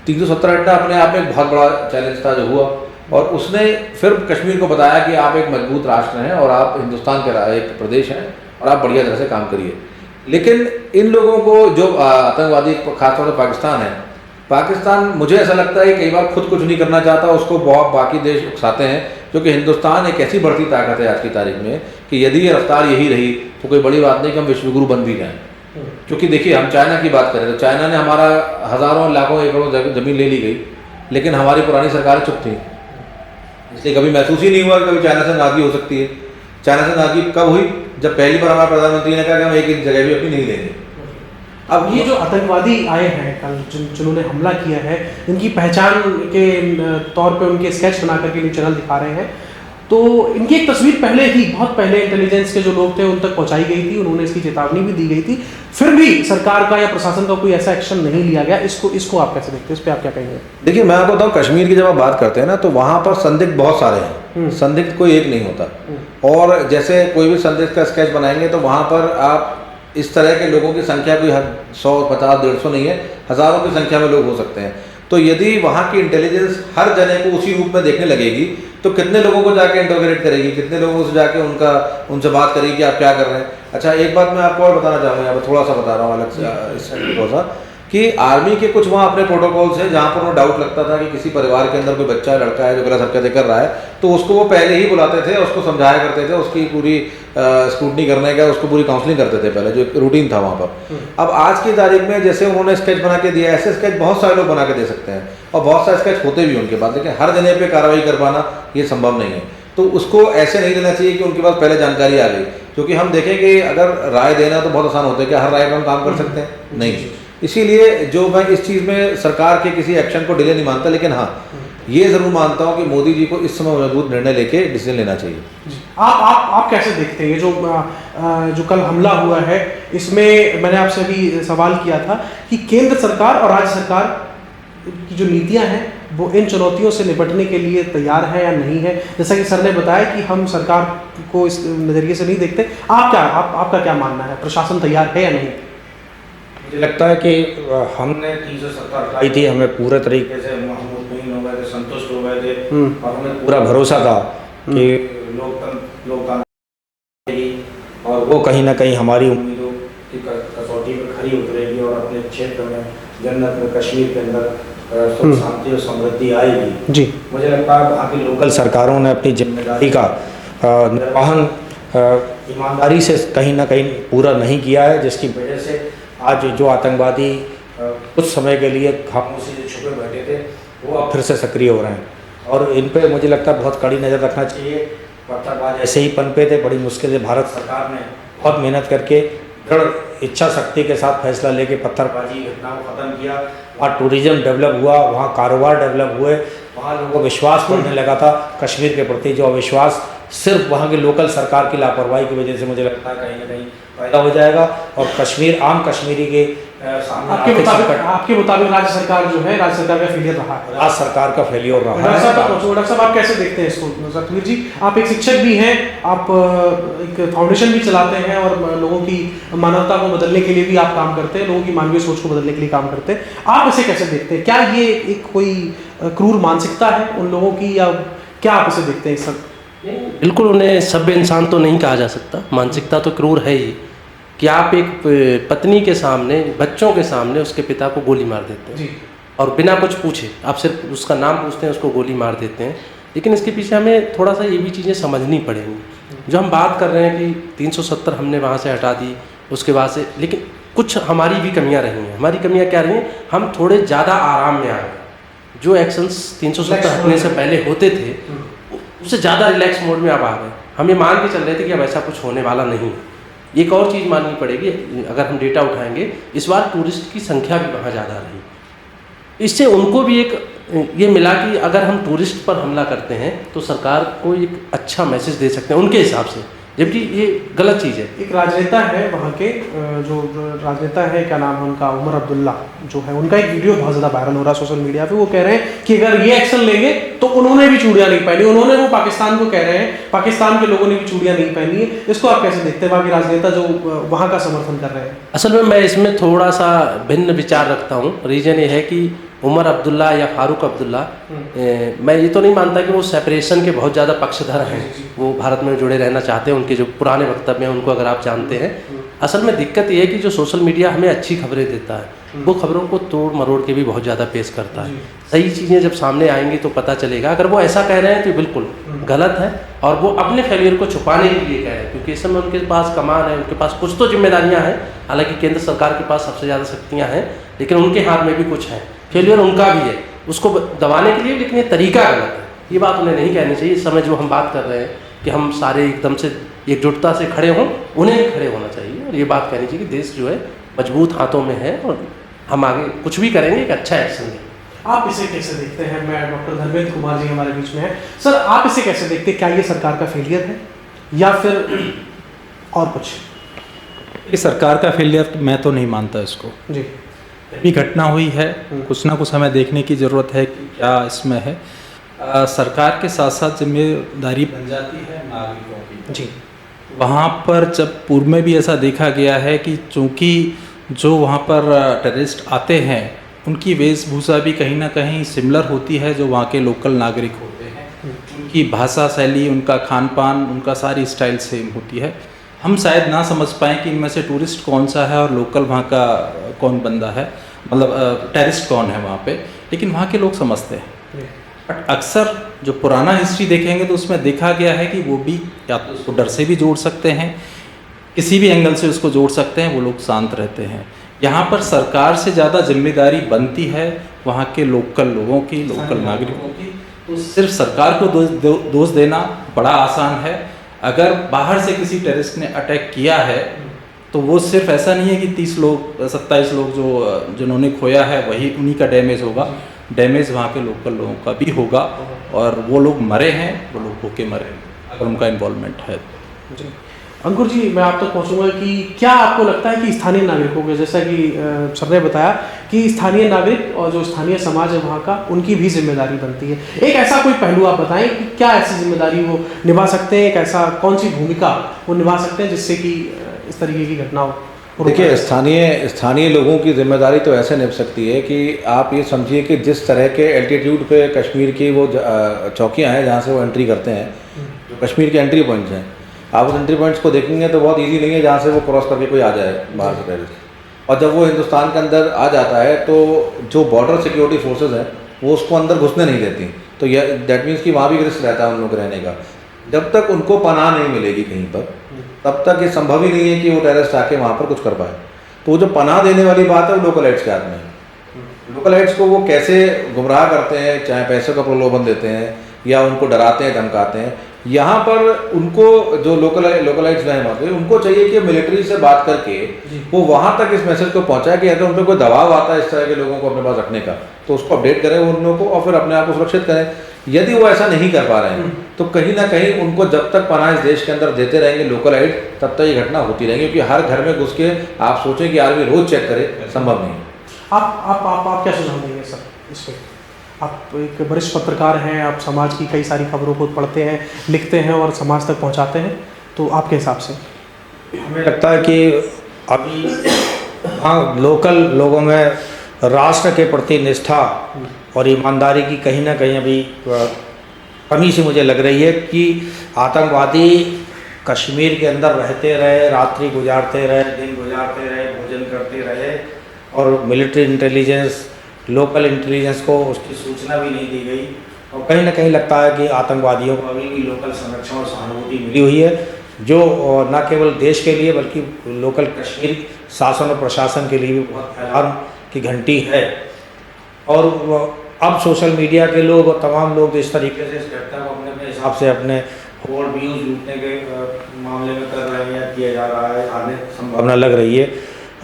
370 हटना अपने आप में एक बहुत बड़ा चैलेंज था जो हुआ, और उसने फिर कश्मीर को बताया कि आप एक मजबूत राष्ट्र हैं और आप हिंदुस्तान के एक प्रदेश हैं और आप बढ़िया तरह से काम करिए। लेकिन इन लोगों को जो आतंकवादी खासतौर से पाकिस्तान है, पाकिस्तान मुझे ऐसा लगता है कि कई बार खुद कुछ नहीं करना चाहता, उसको बहुत बाकी देश उकसाते हैं, क्योंकि हिंदुस्तान एक ऐसी बढ़ती ताकत है आज की तारीख में कि यदि ये रफ्तार यही रही तो कोई बड़ी बात नहीं कि हम विश्वगुरु बन भी जाएँ। क्योंकि देखिए, हम चाइना की बात करें तो चाइना ने हमारा हज़ारों लाखों एकड़ों ज़मीन ले ली गई, लेकिन हमारी पुरानी सरकारें चुप थी, इसलिए कभी महसूस ही नहीं हुआ कि कभी चाइना से नाज़ी हो सकती है। चाइना से नाज़ी कब हुई? जब पहली बार हमारे प्रधानमंत्री ने कहा कि हम एक जगह भी अपनी नहीं लेंगे। अब ये जो आतंकवादी आए हैं कल, जिन्होंने हमला किया है, इनकी पहचान के तौर पे उनके स्केच बना करके न्यूज़ चैनल दिखा रहे हैं, तो इनकी एक तस्वीर पहले ही, बहुत पहले इंटेलिजेंस के जो लोग थे उन तक पहुंचाई गई थी, उन्होंने इसकी चेतावनी भी दी गई थी, फिर भी सरकार का या प्रशासन का कोई ऐसा एक्शन नहीं लिया गया। इसको आप कैसे देखते हैं, इस पर आप क्या कहेंगे? देखिए, मैं आपको बताऊँ, कश्मीर की जब आप बात करते हैं ना, तो वहाँ पर संदिग्ध बहुत सारे हैं, संदिग्ध कोई एक नहीं होता। और जैसे कोई भी संदिग्ध का स्केच बनाएंगे तो वहाँ पर आप इस तरह के लोगों की संख्या कोई 100, 50, 150 नहीं है, हज़ारों की संख्या में लोग हो सकते हैं। तो यदि वहाँ की इंटेलिजेंस हर जने को उसी रूप में देखने लगेगी तो कितने लोगों को जाके इंटरोगेट करेगी, कितने लोगों से जाके उनसे बात करेगी कि आप क्या कर रहे हैं। अच्छा, एक बात मैं आपको और बताना चाहूँगा, यहाँ पर थोड़ा सा बता रहा हूँ अलग से थोड़ा सा, कि आर्मी के कुछ वहाँ अपने प्रोटोकॉल्स हैं जहाँ पर उन्हें डाउट लगता था कि किसी परिवार के अंदर कोई बच्चा लड़का है जो गलत हरकतें कर रहा है, तो उसको वो पहले ही बुलाते थे, उसको समझाया करते थे, उसकी पूरी स्क्रूटनी करने का, उसको पूरी काउंसलिंग करते थे पहले, जो एक रूटीन था वहाँ पर। अब आज की तारीख में जैसे उन्होंने स्केच बना के दिया, ऐसे स्केच बहुत सारे लोग बना के दे सकते हैं और बहुत सारे स्केच होते भी उनके पास, लेकिन हर जगह पे कार्रवाई कर पाना ये संभव नहीं है। तो उसको ऐसे नहीं लेना चाहिए कि उनके पास पहले जानकारी आ गई, क्योंकि हम देखें कि अगर राय देना तो बहुत आसान होता है, क्या हर राय पर हम काम कर सकते हैं? नहीं। इसीलिए जो मैं इस चीज़ में सरकार के किसी एक्शन को डिले नहीं मानता, लेकिन हाँ ये ज़रूर मानता हूँ कि मोदी जी को इस समय मजबूत निर्णय लेके डिसीजन लेना चाहिए। आप कैसे देखते हैं ये जो कल हमला हुआ है, इसमें मैंने आपसे अभी सवाल किया था कि केंद्र सरकार और राज्य सरकार की जो नीतियां हैं वो इन चुनौतियों से निपटने के लिए तैयार है या नहीं है। जैसा कि सर ने बताया कि हम सरकार को इस नज़रिए से नहीं देखते, आपका क्या मानना है, प्रशासन तैयार है या नहीं? मुझे लगता है कि हमने 370 हटाई थी, हमें पूरे तरीके से मुतमईन हो गए थे, संतुष्ट हो गए थे, और हमें पूरा भरोसा था कि लोकतंत्र और वो कहीं ना कहीं हमारी उम्मीदों की कसौटी पर खरी उतरेगी और अपने क्षेत्र में, जन्नत में, कश्मीर के अंदर सुख शांति और समृद्धि आएगी। जी, मुझे लगता है वहाँ की लोकल सरकारों ने अपनी जिम्मेदारी का निर्वहन ईमानदारी से कहीं ना कहीं पूरा नहीं किया है, जिसकी वजह से आज जो आतंकवादी कुछ समय के लिए खामोशी से छुपे बैठे थे वो अब फिर से सक्रिय हो रहे हैं, और इन पे मुझे लगता है बहुत कड़ी नज़र रखना चाहिए। पत्थरबाज ऐसे ही पनपे थे, बड़ी मुश्किल से भारत सरकार ने बहुत मेहनत करके दृढ़ इच्छा शक्ति के साथ फैसला लेके पत्थरबाजी घटना को ख़त्म किया। वहाँ टूरिज्म डेवलप हुआ, वहाँ कारोबार डेवलप हुए, वहाँ लोगों को विश्वास बढ़ने लगा था कश्मीर के प्रति। जो अविश्वास सिर्फ वहाँ की लोकल सरकार की लापरवाही की वजह से मुझे लगता है कहीं ना कहीं पैदा हो जाएगा और कश्मीर आम कश्मीरी के सामने आपके मुताबिक राज्य सरकार जो है, राज्य सरकार का फेलियर रहा है, राज्य सरकार का फेलियर रहा है। डॉक्टर साहब आप कैसे देखते हैं इसको? सतवीर जी, आप एक शिक्षक भी हैं, आप एक फाउंडेशन भी चलाते हैं और लोगों की मानवता को बदलने के लिए भी आप काम करते हैं, लोगों की मानवीय सोच को बदलने के लिए काम करते हैं। आप इसे कैसे देखते हैं? क्या ये एक कोई क्रूर मानसिकता है उन लोगों की, या क्या आप इसे देखते हैं इस सब? बिल्कुल, उन्हें सभ्य इंसान तो नहीं कहा जा सकता, मानसिकता तो क्रूर है ही कि आप एक पत्नी के सामने, बच्चों के सामने उसके पिता को गोली मार देते हैं और बिना कुछ पूछे, आप सिर्फ उसका नाम पूछते हैं, उसको गोली मार देते हैं। लेकिन इसके पीछे हमें थोड़ा सा ये भी चीज़ें समझनी पड़ेंगी। जो हम बात कर रहे हैं कि 370 हमने वहाँ से हटा दी, उसके बाद से, लेकिन कुछ हमारी भी कमियाँ रही हैं। हमारी कमियाँ क्या रही हैं? हम थोड़े ज़्यादा आराम में आ गए। जो एक्शंस 370 हटने से पहले होते थे उससे ज़्यादा रिलैक्स मोड में अब आ गए। हम ये मान के चल रहे थे कि अब ऐसा कुछ होने वाला नहीं है। एक और चीज़ माननी पड़ेगी, अगर हम डेटा उठाएंगे, इस बार टूरिस्ट की संख्या भी वहाँ ज़्यादा रही। इससे उनको भी एक ये मिला कि अगर हम टूरिस्ट पर हमला करते हैं तो सरकार को एक अच्छा मैसेज दे सकते हैं उनके हिसाब से, जबकि ये गलत चीज़ है। एक राजनेता है वहाँ के, जो राजनेता है, क्या नाम है उनका, उमर अब्दुल्ला जो है, उनका एक वीडियो बहुत ज़्यादा वायरल हो रहा है सोशल मीडिया पे। वो कह रहे हैं कि अगर ये एक्शन लेंगे तो उन्होंने भी चूड़ियाँ नहीं पहनी। उन्होंने, वो पाकिस्तान को कह रहे हैं, पाकिस्तान के लोगों ने भी चूड़ियाँ नहीं पहनी है। इसको आप कैसे देखते हैं, वहाँ के राजनेता जो वहाँ का समर्थन कर रहे हैं? असल में मैं इसमें थोड़ा सा भिन्न विचार रखता हूँ। रीज़न ये है कि उमर अब्दुल्ला या फारूक अब्दुल्ला, मैं ये तो नहीं मानता कि वो सेपरेशन के बहुत ज़्यादा पक्षधर हैं, वो भारत में जुड़े रहना चाहते हैं। उनके जो पुराने वक्तव्य हैं उनको अगर आप जानते हैं, असल में दिक्कत ये है कि जो सोशल मीडिया हमें अच्छी खबरें देता है, वो खबरों को तोड़ मरोड़ के भी बहुत ज़्यादा पेश करता है। सही चीज़ें जब सामने आएंगी तो पता चलेगा। अगर वो ऐसा कह रहे हैं तो बिल्कुल गलत है और वो अपने फेलियर को छुपाने के लिए कह रहे हैं, क्योंकि इस समय उनके पास कमान है, उनके पास कुछ तो जिम्मेदारियाँ हैं। हालांकि केंद्र सरकार के पास सबसे ज़्यादा शक्तियाँ हैं, लेकिन उनके हाथ में भी कुछ है। फेलियर उनका भी है, उसको दबाने के लिए, लेकिन ये तरीका गलत है। ये बात उन्हें नहीं कहनी चाहिए। इस समय जो हम बात कर रहे हैं कि हम सारे एकदम से एकजुटता से खड़े हों, उन्हें भी खड़े होना चाहिए और ये बात कहनी चाहिए कि देश जो है मजबूत हाथों में है और हम आगे कुछ भी करेंगे, एक अच्छा एक्शन है। आप इसे कैसे देखते हैं? मैं डॉक्टर धर्मेंद्र कुमार जी हमारे बीच में हैं। सर, आप इसे कैसे देखते हैं? क्या ये सरकार का फेलियर है या फिर और कुछ? ये सरकार का फेलियर मैं तो नहीं मानता इसको जी। भी घटना हुई है, कुछ ना कुछ हमें देखने की ज़रूरत है कि क्या इसमें है। सरकार के साथ साथ जिम्मेदारी बन जाती है नागरिकों की। जी, वहाँ पर जब पूर्व में भी ऐसा देखा गया है कि चूँकि जो वहाँ पर टेररिस्ट आते हैं उनकी वेशभूषा भी कहीं ना कहीं सिमिलर होती है जो वहाँ के लोकल नागरिक होते हैं। उनकी भाषा शैली, उनका खान पान, उनका सारी स्टाइल सेम होती है। हम शायद ना समझ पाएँ कि इनमें से टूरिस्ट कौन सा है और लोकल वहाँ का कौन बंदा है, मतलब टेररिस्ट कौन है वहाँ पे, लेकिन वहाँ के लोग समझते हैं। बट अक्सर जो पुराना हिस्ट्री देखेंगे तो उसमें देखा गया है कि वो भी या तो उसको डर से भी जोड़ सकते हैं, किसी भी एंगल से उसको जोड़ सकते हैं, वो लोग शांत रहते हैं। यहाँ पर सरकार से ज़्यादा जिम्मेदारी बनती है वहाँ के लोकल लोगों की, लोकल नागरिकों की। तो सिर्फ सरकार को दोष देना बड़ा आसान है। अगर बाहर से किसी टेररिस्ट ने अटैक किया है तो वो सिर्फ ऐसा नहीं है कि 30 लोग 27 लोग जिन्होंने खोया है वही उन्हीं का डैमेज होगा। डैमेज वहाँ के लोकल लोगों का भी होगा और वो लोग मरे हैं, वो लोग भूखे मरे हैं अगर उनका इन्वॉल्वमेंट है। जी अंकुर जी, मैं आप तक पहुँचूंगा कि क्या आपको लगता है कि स्थानीय नागरिकों के, जैसा कि सर ने बताया कि स्थानीय नागरिक और जो स्थानीय समाज है वहाँ का, उनकी भी जिम्मेदारी बनती है। एक ऐसा कोई पहलू आप बताएं कि क्या ऐसी जिम्मेदारी वो निभा सकते हैं, एक ऐसा कौन सी भूमिका वो निभा सकते हैं जिससे कि इस तरीके की घटना हो? देखिए, स्थानीय लोगों की जिम्मेदारी तो ऐसे निभ सकती है कि आप ये समझिए कि जिस तरह के एल्टीट्यूड पे कश्मीर की वो चौकियाँ हैं जहाँ से वो एंट्री करते हैं, जो कश्मीर के एंट्री पॉइंट्स हैं, आप उस एंट्री पॉइंट्स को देखेंगे तो बहुत इजी नहीं है जहाँ से वो क्रॉस करके कोई आ जाए बाहर से टेररिस्ट। और जब वो हिंदुस्तान के अंदर आ जाता है तो जो बॉर्डर सिक्योरिटी फोर्सेज हैं वो उसको अंदर घुसने नहीं देती। तो यह दैट मीन्स कि वहाँ भी रिस्क रहता है उन लोग रहने का। जब तक उनको पनाह नहीं मिलेगी कहीं पर, तब तक ये संभव ही नहीं है कि वो टेररिस्ट आके वहाँ पर कुछ कर पाए। तो जो पनाह देने वाली बात है वो लोकल एड्स के हाथ में है। लोकल एड्स को वो कैसे गुमराह करते हैं, चाहे पैसे का प्रलोभन देते हैं या उनको डराते हैं, धमकाते हैं, यहाँ पर उनको जो लोकलाइट्स रहे वहाँ पे, उनको चाहिए कि मिलिट्री से बात करके वो वहाँ तक इस मैसेज को पहुँचाए कि अगर उन पर कोई दबाव आता है इस तरह के लोगों को अपने पास रखने का, तो उसको अपडेट करें उन लोगों को और फिर अपने आप को सुरक्षित करें। यदि वो ऐसा नहीं कर पा रहे हैं तो कहीं ना कहीं उनको जब तक पनाह इस देश के अंदर देते रहेंगे लोकलाइट, तब तक ये घटना होती रहेगी, क्योंकि हर घर में घुस के आप सोचें कि आर्मी रोज चेक करे, संभव नहीं है। आप क्या सुझाव देंगे सर इस पर? आप एक वरिष्ठ पत्रकार हैं, आप समाज की कई सारी खबरों को पढ़ते हैं, लिखते हैं और समाज तक पहुंचाते हैं, तो आपके हिसाब से? हमें लगता है कि अभी हाँ लोकल लोगों में राष्ट्र के प्रति निष्ठा और ईमानदारी की कहीं ना कहीं अभी कमी सी मुझे लग रही है कि आतंकवादी कश्मीर के अंदर रहते रहे, रात्रि गुजारते रहे, दिन गुजारते रहे, भोजन करते रहे और मिलिट्री इंटेलिजेंस, लोकल इंटेलिजेंस को उसकी सूचना भी नहीं दी गई। और कहीं ना कहीं लगता है कि आतंकवादियों को अभी भी लोकल संरक्षण और सहानुभूति मिली हुई है, जो न केवल देश के लिए बल्कि लोकल कश्मीर शासन और प्रशासन के लिए भी बहुत अलार्म की घंटी है। और अब सोशल मीडिया के लोग और तमाम लोग इस तरीके से इस घटना को अपने हिसाब से अपने और व्यूज़ लूटने के मामले में कर रहे हैं या किया जा रहा है, आने संभावना लग रही है।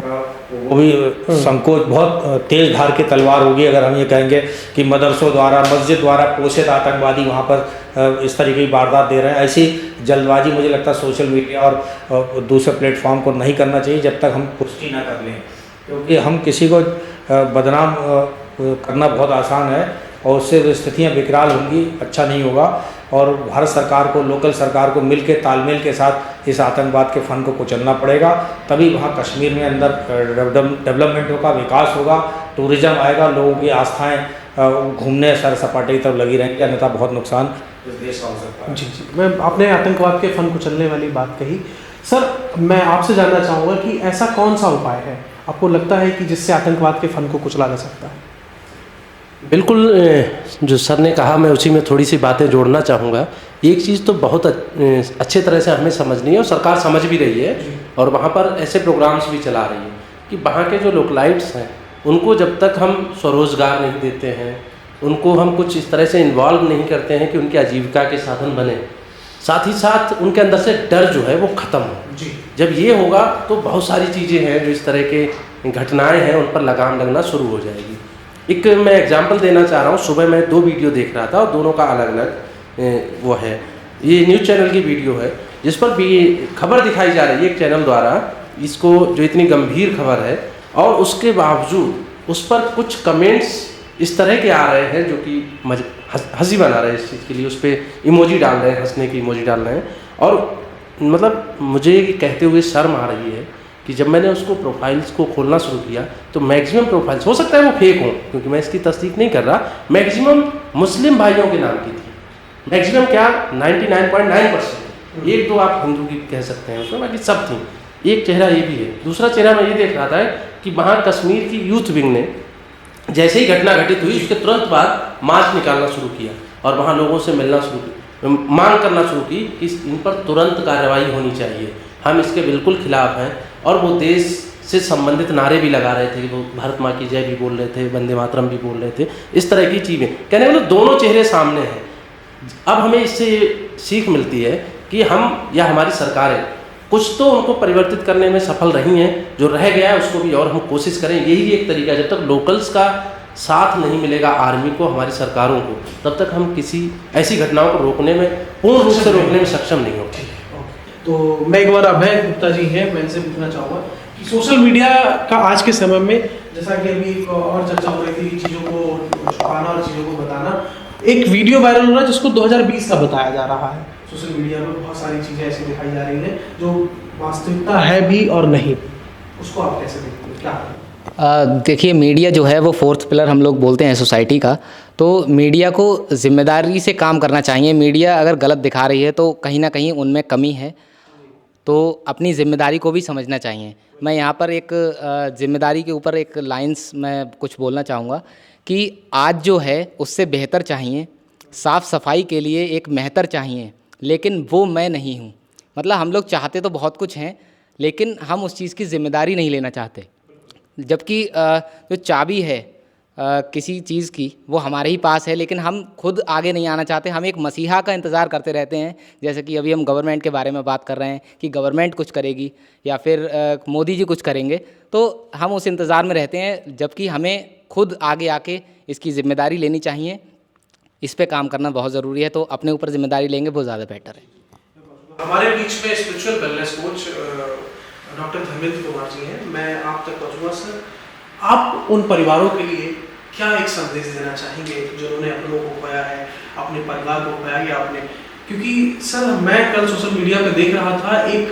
वो भी संकोच, बहुत तेज धार की तलवार होगी अगर हम ये कहेंगे कि मदरसों द्वारा, मस्जिद द्वारा पोषित आतंकवादी वहाँ पर इस तरीके की वारदात दे रहे हैं। ऐसी जल्दबाजी मुझे लगता है सोशल मीडिया और दूसरे प्लेटफॉर्म को नहीं करना चाहिए जब तक हम पुष्टि ना कर लें, क्योंकि हम किसी को बदनाम करना बहुत आसान है और उससे स्थितियाँ विकराल होंगी, अच्छा नहीं होगा। और भारत सरकार को, लोकल सरकार को मिल के तालमेल के साथ इस आतंकवाद के फन को कुचलना पड़ेगा, तभी वहाँ कश्मीर में अंदर डेवलपमेंट होगा, विकास होगा, टूरिज्म आएगा, लोगों की आस्थाएं घूमने सैर सपाटे की तरफ लगी रहेंगी, अन्यथा बहुत नुकसान इस देश का हो सकता है। जी, मैं आपने आतंकवाद के फन कुचलने वाली बात कही। सर, मैं आपसे जानना चाहूँगा कि ऐसा कौन सा उपाय है आपको लगता है कि जिससे आतंकवाद के फन को कुचला जा सकता है? बिल्कुल, जो सर ने कहा मैं उसी में थोड़ी सी बातें जोड़ना चाहूँगा। एक चीज़ तो बहुत अच्छे तरह से हमें समझनी है और सरकार समझ भी रही है, और वहाँ पर ऐसे प्रोग्राम्स भी चला रही है कि वहाँ के जो लोकलाइट्स हैं उनको जब तक हम स्वरोजगार नहीं देते हैं, उनको हम कुछ इस तरह से इन्वॉल्व नहीं करते हैं कि उनकी आजीविका के साधन बने, साथ ही साथ उनके अंदर से डर जो है वो ख़त्म हो। जब ये होगा तो बहुत सारी चीज़ें हैं जो इस तरह के घटनाएँ हैं उन पर लगाम लगना शुरू हो जाएगी। एक मैं एग्जांपल देना चाह रहा हूँ। सुबह मैं 2 वीडियो देख रहा था और दोनों का अलग अलग वो है। ये न्यूज़ चैनल की वीडियो है जिस पर भी खबर दिखाई जा रही है एक चैनल द्वारा, इसको जो इतनी गंभीर खबर है, और उसके बावजूद उस पर कुछ कमेंट्स इस तरह के आ रहे हैं जो कि हंसी बना रहे हैं इस चीज़ के लिए, उस पर इमोजी डाल रहे हैं, हंसने की इमोजी डाल रहे हैं। और मतलब मुझे कहते हुए शर्म आ रही है कि जब मैंने उसको प्रोफाइल्स को खोलना शुरू किया तो मैक्सिमम प्रोफाइल्स, हो सकता है वो फेक हों क्योंकि मैं इसकी तस्दीक नहीं कर रहा, मैक्सिमम मुस्लिम भाइयों के नाम की थी। मैक्सिमम क्या, 99.9%। एक दो आप हिंदू की कह सकते हैं उसमें, बाकी सब थी। एक चेहरा ये भी है। दूसरा चेहरा मैं ये देख रहा था कि वहाँ कश्मीर की यूथ विंग ने जैसे ही घटना घटित हुई उसके तुरंत बाद मार्च निकालना शुरू किया और वहाँ लोगों से मिलना शुरू किया, मांग करना शुरू की कि इन पर तुरंत कार्रवाई होनी चाहिए, हम इसके बिल्कुल खिलाफ हैं। और वो देश से संबंधित नारे भी लगा रहे थे, वो भारत माँ की जय भी बोल रहे थे, वंदे मातरम भी बोल रहे थे, इस तरह की चीज़ें। कहने वाले दोनों चेहरे सामने हैं। अब हमें इससे सीख मिलती है कि हम या हमारी सरकारें कुछ तो उनको परिवर्तित करने में सफल रही हैं, जो रह गया है उसको भी और हम कोशिश करें। यही एक तरीका है। जब तक लोकल्स का साथ नहीं मिलेगा आर्मी को, हमारी सरकारों को, तब तक हम किसी ऐसी घटनाओं को रोकने में, पूर्ण रूप से रोकने में सक्षम नहीं होंगे। तो मैं एक बार अभय गुप्ता जी हैं, मैं इनसे पूछना चाहूँगा कि सोशल मीडिया का आज के समय में, जैसा कि अभी और चर्चा हो रही थी चीज़ों को छुपाना और चीज़ों को बताना, एक वीडियो वायरल हो रहा है जिसको 2020 का बताया जा रहा है। सोशल मीडिया पर बहुत सारी चीज़ें ऐसी दिखाई जा रही हैं जो वास्तविकता है भी और नहीं, उसको आप कैसे देखते हैं, क्या? देखिए, मीडिया जो है वो 4th पिलर हम लोग बोलते हैं सोसाइटी का, तो मीडिया को जिम्मेदारी से काम करना चाहिए। मीडिया अगर गलत दिखा रही है तो कहीं ना कहीं उनमें कमी है, तो अपनी ज़िम्मेदारी को भी समझना चाहिए। मैं यहाँ पर एक ज़िम्मेदारी के ऊपर एक लाइंस मैं कुछ बोलना चाहूँगा कि आज जो है उससे बेहतर चाहिए, साफ़ सफाई के लिए एक मेहतर चाहिए, लेकिन वो मैं नहीं हूँ। मतलब हम लोग चाहते तो बहुत कुछ हैं, लेकिन हम उस चीज़ की ज़िम्मेदारी नहीं लेना चाहते। जबकि जो चाबी है किसी चीज़ की, वो हमारे ही पास है, लेकिन हम खुद आगे नहीं आना चाहते। हम एक मसीहा का इंतज़ार करते रहते हैं। जैसे कि अभी हम गवर्नमेंट के बारे में बात कर रहे हैं कि गवर्नमेंट कुछ करेगी या फिर मोदी जी कुछ करेंगे, तो हम उस इंतज़ार में रहते हैं, जबकि हमें खुद आगे आके इसकी ज़िम्मेदारी लेनी चाहिए। इस पे काम करना बहुत ज़रूरी है, तो अपने ऊपर जिम्मेदारी लेंगे वो ज़्यादा बेटर है। हमारे बीच में spiritual wellness coach doctor Dharmendra Kumar ji हैं। मैं आप तक पहुँचूँगा। सर, आप उन परिवारों के लिए क्या एक संदेश देना चाहेंगे जिन्होंने अपनों को खोया है, अपने परिवार को खोया या अपने, क्योंकि सर मैं कल सोशल मीडिया पे देख रहा था एक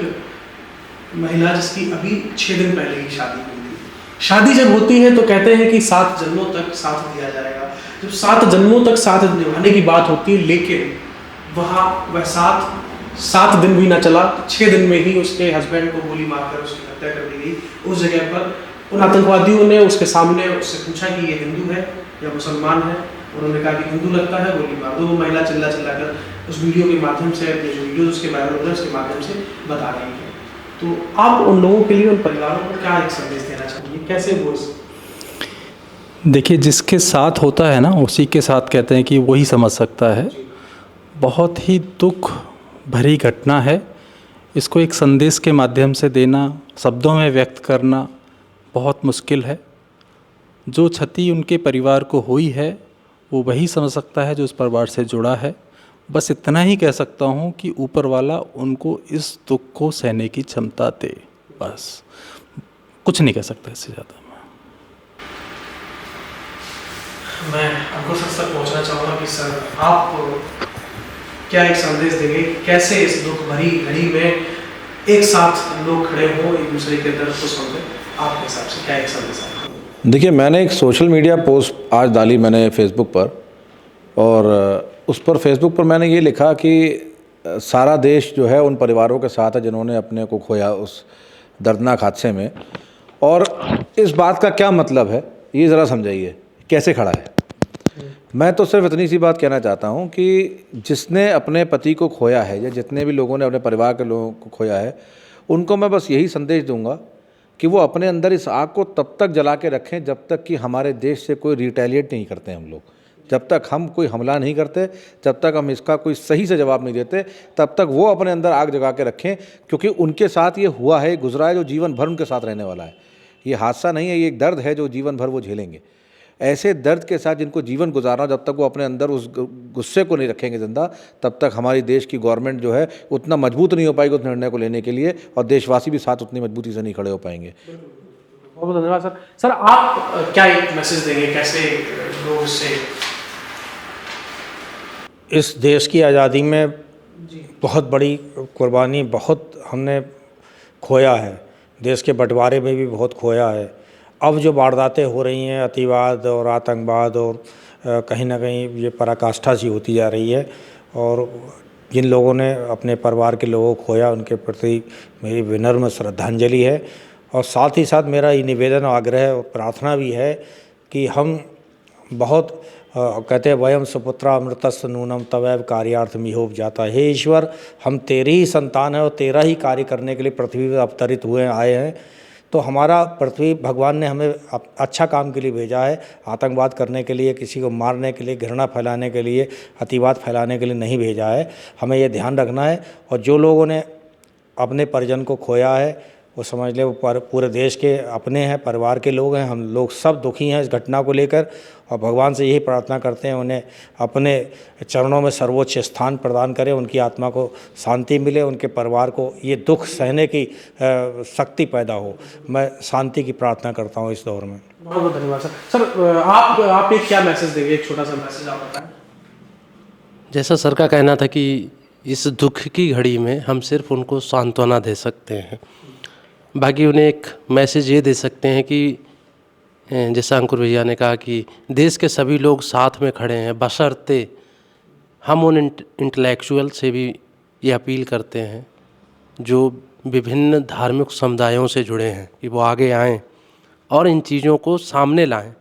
महिला जिसकी अभी 6 दिन पहले ही शादी हुई थी। शादी जब होती है तो कहते हैं कि 7 जन्मों तक साथ दिया जाएगा। जब 7 जन्मों तक साथ निभाने की बात होती है, लेकिन वहाँ वह 7 दिन भी ना चला, 6 दिन में ही उसके हस्बैंड को गोली मारकर उसकी हत्या कर दी गई। उस जगह पर उन आतंकवादियों ने उसके सामने उससे पूछा कि ये हिंदू है या मुसलमान है। उन्होंने कहा कि हिंदू लगता है, गोली मार दो। वो महिला चिल्ला कर उस वीडियो के माध्यम से, अपने जो वीडियो उसके वायरल हो रहे हैं उसके माध्यम से बता रही है। तो आप उन लोगों के लिए, उन परिवारों को क्या एक संदेश देना चाहिए, कैसे वो? देखिए, जिसके साथ होता है ना उसी के साथ कहते हैं कि वही समझ सकता है। बहुत ही दुख भरी घटना है। इसको एक संदेश के माध्यम से देना, शब्दों में व्यक्त करना बहुत मुश्किल है। जो क्षति उनके परिवार को हुई है वो वही समझ सकता है जो इस परिवार से जुड़ा है। बस इतना ही कह सकता हूँ कि ऊपर वाला उनको इस दुख को सहने की क्षमता दे, बस कुछ नहीं कह सकता इससे ज़्यादा। मैं अंकुर सर तक पहुँचना चाहूँगा कि सर आप क्या एक संदेश देंगे, कैसे इस दुख भरी घड़ी में एक साथ लोग खड़े हों, एक दूसरे के दर्द को समझें? आपके हिसाब से क्या एक संदेश है? देखिए, मैंने एक सोशल मीडिया पोस्ट आज डाली मैंने फेसबुक पर, और उस पर फेसबुक पर मैंने ये लिखा कि सारा देश जो है उन परिवारों के साथ है जिन्होंने अपने को खोया उस दर्दनाक हादसे में। और इस बात का क्या मतलब है ये ज़रा समझाइए, कैसे खड़ा है। मैं तो सिर्फ इतनी सी बात कहना चाहता हूँ कि जिसने अपने पति को खोया है या जितने भी लोगों ने अपने परिवार के लोगों को खोया है, उनको मैं बस यही संदेश दूंगा कि वो अपने अंदर इस आग को तब तक जला के रखें जब तक कि हमारे देश से कोई रिटेलिएट नहीं करते हम लोग। जब तक हम कोई हमला नहीं करते, जब तक हम इसका कोई सही से जवाब नहीं देते, तब तक वो अपने अंदर आग जगा के रखें, क्योंकि उनके साथ ये हुआ है, गुजरा है, जो जीवन भर उनके साथ रहने वाला है। ये हादसा नहीं है, ये एक दर्द है जो जीवन भर वो झेलेंगे। ऐसे दर्द के साथ जिनको जीवन गुजारना, जब तक वो अपने अंदर उस गुस्से को नहीं रखेंगे जिंदा, तब तक हमारी देश की गवर्नमेंट जो है उतना मजबूत नहीं हो पाएगी उस निर्णय को लेने के लिए, और देशवासी भी साथ उतनी मजबूती से नहीं खड़े हो पाएंगे। बहुत बहुत धन्यवाद सर। सर, आप क्या एक मैसेज देंगे, कैसे लोग इससे? इस देश की आज़ादी में बहुत बड़ी कुर्बानी, बहुत हमने खोया है। देश के बंटवारे में भी बहुत खोया है। अब जो वारदातें हो रही हैं, अतिवाद और आतंकवाद, और कहीं ना कहीं ये पराकाष्ठा सी होती जा रही है, और जिन लोगों ने अपने परिवार के लोगों को खोया उनके प्रति मेरी विनम्र श्रद्धांजलि है। और साथ ही साथ मेरा ये निवेदन, आग्रह और प्रार्थना भी है कि हम बहुत कहते हैं वयम सुपुत्रा अमृतस्य नूनम तवैव कार्यार्थम इहोप जाता। हे ईश्वर, हम तेरे ही संतान हैं और तेरा ही कार्य करने के लिए पृथ्वी पर अवतरित हुए आए हैं। तो हमारा पृथ्वी, भगवान ने हमें अच्छा काम के लिए भेजा है, आतंकवाद करने के लिए, किसी को मारने के लिए, घृणा फैलाने के लिए, अतिवाद फैलाने के लिए नहीं भेजा है। हमें ये ध्यान रखना है। और जो लोगों ने अपने परिजन को खोया है वो समझ ले वो पूरे देश के अपने हैं, परिवार के लोग हैं। हम लोग सब दुखी हैं इस घटना को लेकर, और भगवान से यही प्रार्थना करते हैं उन्हें अपने चरणों में सर्वोच्च स्थान प्रदान करें, उनकी आत्मा को शांति मिले, उनके परिवार को ये दुख सहने की शक्ति पैदा हो। मैं शांति की प्रार्थना करता हूँ इस दौर में। बहुत बहुत धन्यवाद सर। सर, आप एक क्या मैसेज देंगे, एक छोटा सा मैसेज आप बताएं। जैसा सर का कहना था कि इस दुख की घड़ी में हम सिर्फ उनको सांत्वना दे सकते हैं, बाकी उन्हें एक मैसेज ये दे सकते हैं कि जैसा अंकुर भैया ने कहा कि देश के सभी लोग साथ में खड़े हैं, बशर्ते हम उन इंटेलेक्चुअल से भी ये अपील करते हैं जो विभिन्न धार्मिक समुदायों से जुड़े हैं कि वो आगे आएं और इन चीज़ों को सामने लाएं,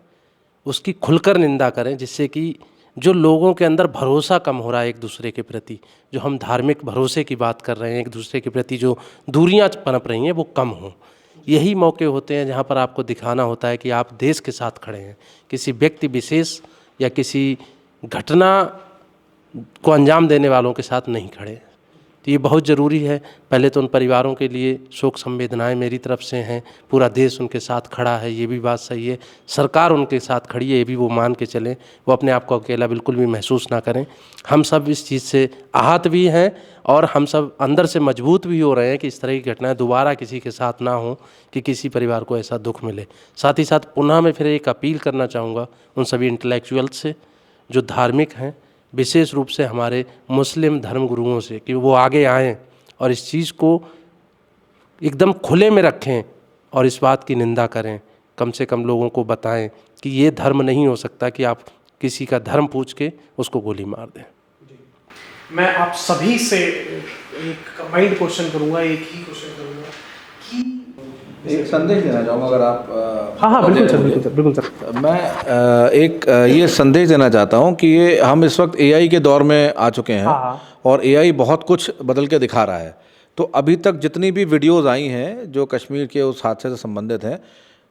उसकी खुलकर निंदा करें, जिससे कि जो लोगों के अंदर भरोसा कम हो रहा है एक दूसरे के प्रति, जो हम धार्मिक भरोसे की बात कर रहे हैं, एक दूसरे के प्रति जो दूरियां पनप रही हैं वो कम हों। यही मौके होते हैं जहाँ पर आपको दिखाना होता है कि आप देश के साथ खड़े हैं, किसी व्यक्ति विशेष या किसी घटना को अंजाम देने वालों के साथ नहीं खड़े हैं। तो ये बहुत ज़रूरी है। पहले तो उन परिवारों के लिए शोक संवेदनाएं मेरी तरफ से हैं, पूरा देश उनके साथ खड़ा है, ये भी बात सही है। सरकार उनके साथ खड़ी है, ये भी वो मान के चलें, वो अपने आप को अकेला बिल्कुल भी महसूस ना करें। हम सब इस चीज़ से आहत भी हैं और हम सब अंदर से मजबूत भी हो रहे हैं कि इस तरह की घटनाएं दोबारा किसी के साथ ना हो, कि किसी परिवार को ऐसा दुख मिले। साथ ही साथ पुनः मैं फिर एक अपील करना चाहूँगा उन सभी इंटेलेक्चुअल्स से जो धार्मिक हैं, विशेष रूप से हमारे मुस्लिम धर्मगुरुओं से, कि वो आगे आएँ और इस चीज़ को एकदम खुले में रखें और इस बात की निंदा करें। कम से कम लोगों को बताएं कि ये धर्म नहीं हो सकता कि आप किसी का धर्म पूछ के उसको गोली मार दें। मैं आप सभी से एक कंबाइंड क्वेश्चन करूंगा, एक ही क्वेश्चन करूंगा कि एक संदेश देना चाहूँगा अगर आप हाँ बिल्कुल सर, बिल्कुल सर। मैं एक ये संदेश देना चाहता हूँ कि ये हम इस वक्त AI के दौर में आ चुके हैं और AI बहुत कुछ बदल के दिखा रहा है। तो अभी तक जितनी भी वीडियोज़ आई हैं जो कश्मीर के उस हादसे से संबंधित हैं,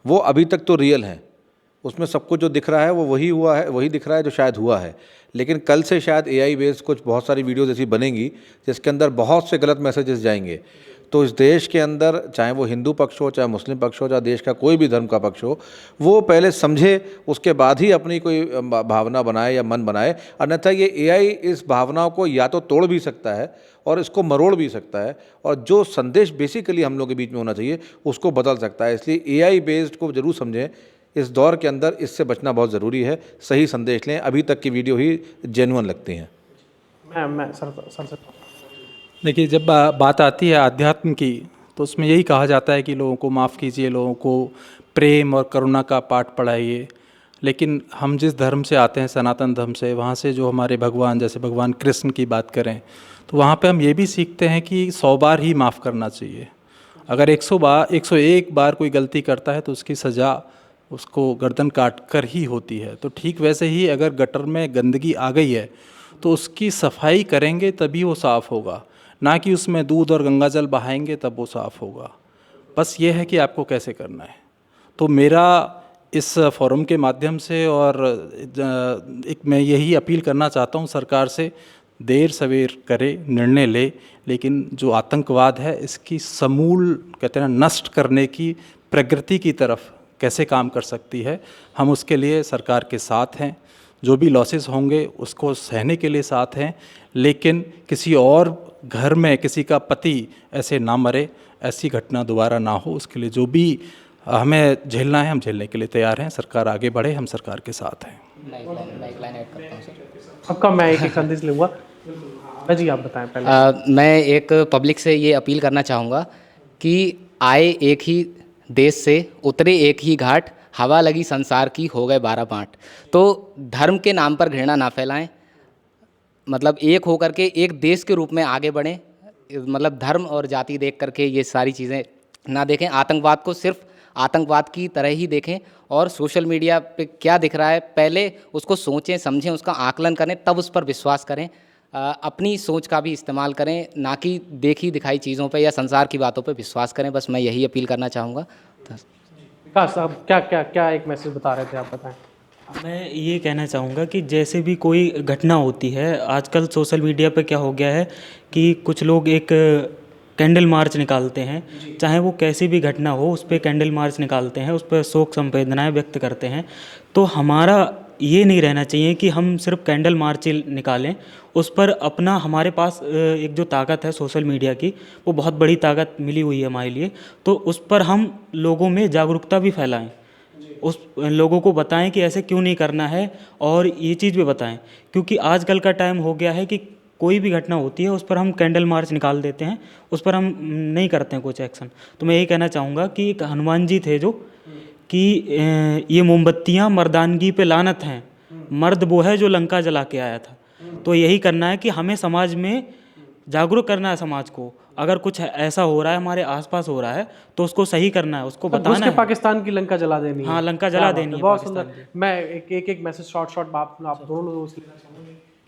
वो अभी तक तो रियल हैं। उसमें सब कुछ जो दिख रहा है वो वही हुआ है, वही दिख रहा है जो शायद हुआ है। लेकिन कल से शायद AI बेस्ड कुछ बहुत सारी वीडियोज़ ऐसी बनेंगी जिसके अंदर बहुत से गलत मैसेजेस जाएंगे। तो इस देश के अंदर, चाहे वो हिंदू पक्ष हो, चाहे मुस्लिम पक्ष हो, चाहे देश का कोई भी धर्म का पक्ष हो, वो पहले समझे, उसके बाद ही अपनी कोई भावना बनाए या मन बनाए। अन्यथा ये AI इस भावनाओं को या तो तोड़ भी सकता है और इसको मरोड़ भी सकता है, और जो संदेश बेसिकली हम लोग के बीच में होना चाहिए उसको बदल सकता है। इसलिए AI बेस्ड को ज़रूर समझें। इस दौर के अंदर इससे बचना बहुत ज़रूरी है। सही संदेश लें। अभी तक की वीडियो ही जेन्युइन लगती हैं। मैं सर देखिए, जब बात आती है अध्यात्म की तो उसमें यही कहा जाता है कि लोगों को माफ़ कीजिए, लोगों को प्रेम और करुणा का पाठ पढ़ाइए। लेकिन हम जिस धर्म से आते हैं, सनातन धर्म से, वहाँ से जो हमारे भगवान, जैसे भगवान कृष्ण की बात करें तो वहाँ पे हम ये भी सीखते हैं कि 100 बार ही माफ़ करना चाहिए। अगर 101 बार कोई गलती करता है तो उसकी सज़ा उसको गर्दन काट कर ही होती है। तो ठीक वैसे ही अगर गटर में गंदगी आ गई है तो उसकी सफाई करेंगे तभी वो साफ़ होगा, ना कि उसमें दूध और गंगा जल बहाएंगे तब वो साफ़ होगा। बस ये है कि आपको कैसे करना है। तो मेरा इस फोरम के माध्यम से और एक मैं यही अपील करना चाहता हूँ सरकार से, देर सवेर करे, निर्णय ले, लेकिन जो आतंकवाद है इसकी समूल कहते हैं नष्ट करने की प्रगति की तरफ कैसे काम कर सकती है, हम उसके लिए सरकार के साथ हैं। जो भी लॉसेस होंगे उसको सहने के लिए साथ हैं, लेकिन किसी और घर में किसी का पति ऐसे ना मरे, ऐसी घटना दोबारा ना हो, उसके लिए जो भी हमें झेलना है हम झेलने के लिए तैयार हैं। सरकार आगे बढ़े, हम सरकार के साथ हैं। सबका मैं एक संदेश लूँगा। जी आप बताएं पहले। मैं एक पब्लिक से ये अपील करना चाहूँगा कि आए एक ही देश से, उतरे एक ही घाट, हवा लगी संसार की, हो गए 12 बाँट। तो धर्म के नाम पर घृणा ना फैलाएं, मतलब एक होकर के एक देश के रूप में आगे बढ़ें। मतलब धर्म और जाति देख करके ये सारी चीज़ें ना देखें। आतंकवाद को सिर्फ आतंकवाद की तरह ही देखें और सोशल मीडिया पे क्या दिख रहा है पहले उसको सोचें, समझें, उसका आकलन करें, तब उस पर विश्वास करें। अपनी सोच का भी इस्तेमाल करें, ना कि देखी दिखाई चीज़ों पे या संसार की बातों पे विश्वास करें। बस मैं यही अपील करना चाहूँगा। विकास साहब क्या एक मैसेज बता रहे थे, आप बताएं। मैं ये कहना चाहूँगा कि जैसे भी कोई घटना होती है, आजकल सोशल मीडिया पे क्या हो गया है कि कुछ लोग एक कैंडल मार्च निकालते हैं, चाहे वो कैसी भी घटना हो उस पर कैंडल मार्च निकालते हैं, उस पर शोक संवेदनाएं व्यक्त करते हैं। तो हमारा ये नहीं रहना चाहिए कि हम सिर्फ कैंडल मार्च निकालें, उस पर अपना, हमारे पास एक जो ताकत है सोशल मीडिया की, वो बहुत बड़ी ताकत मिली हुई है हमारे लिए। तो उस पर हम लोगों में जागरूकता भी फैलाएं, उस लोगों को बताएं कि ऐसे क्यों नहीं करना है, और ये चीज़ भी बताएं। क्योंकि आजकल का टाइम हो गया है कि कोई भी घटना होती है उस पर हम कैंडल मार्च निकाल देते हैं, उस पर हम नहीं करते हैं कुछ एक्शन। तो मैं यही कहना चाहूँगा कि एक हनुमान जी थे जो कि ये मोमबत्तियाँ मर्दानगी पे लानत हैं, मर्द वो है जो लंका जला के आया था। तो यही करना है कि हमें समाज में जागरूक करना है समाज को। अगर कुछ ऐसा हो रहा है, हमारे आसपास हो रहा है, तो उसको सही करना है, उसको बताना है। पाकिस्तान की लंका जला देनी है। हाँ, लंका जला देनी है। बहुत सुंदर। मैं एक मैसेज शॉर्ट आप दोनों लोगों से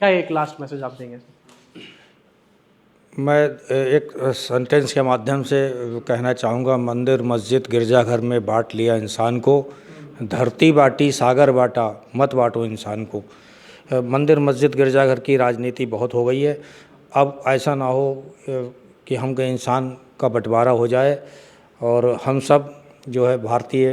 क्या एक लास्ट मैसेज आप देंगे? मैं एक सेंटेंस के माध्यम से कहना चाहूँगा, मंदिर मस्जिद गिरजाघर में बांट लिया इंसान को, धरती बांटी सागर बांटा, मत बांटो इंसान को। मंदिर मस्जिद गिरजाघर की राजनीति बहुत हो गई है। अब ऐसा ना हो कि हम के इंसान का बंटवारा हो जाए और हम सब जो है भारतीय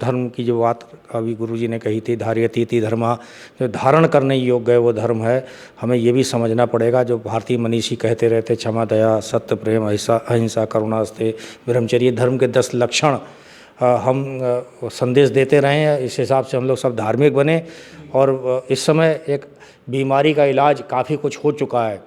धर्म की जो बात अभी गुरुजी ने कही थी, धार्यतीति धर्मा, जो धारण करने योग्य है वो धर्म है। हमें ये भी समझना पड़ेगा, जो भारतीय मनीषी कहते रहते क्षमा दया सत्य प्रेम अहिंसा करुणास्ते ब्रह्मचर्य, धर्म के 10 लक्षण हम संदेश देते रहे हैं। इस हिसाब से हम लोग सब धार्मिक बने और इस समय एक बीमारी का इलाज काफ़ी कुछ हो चुका है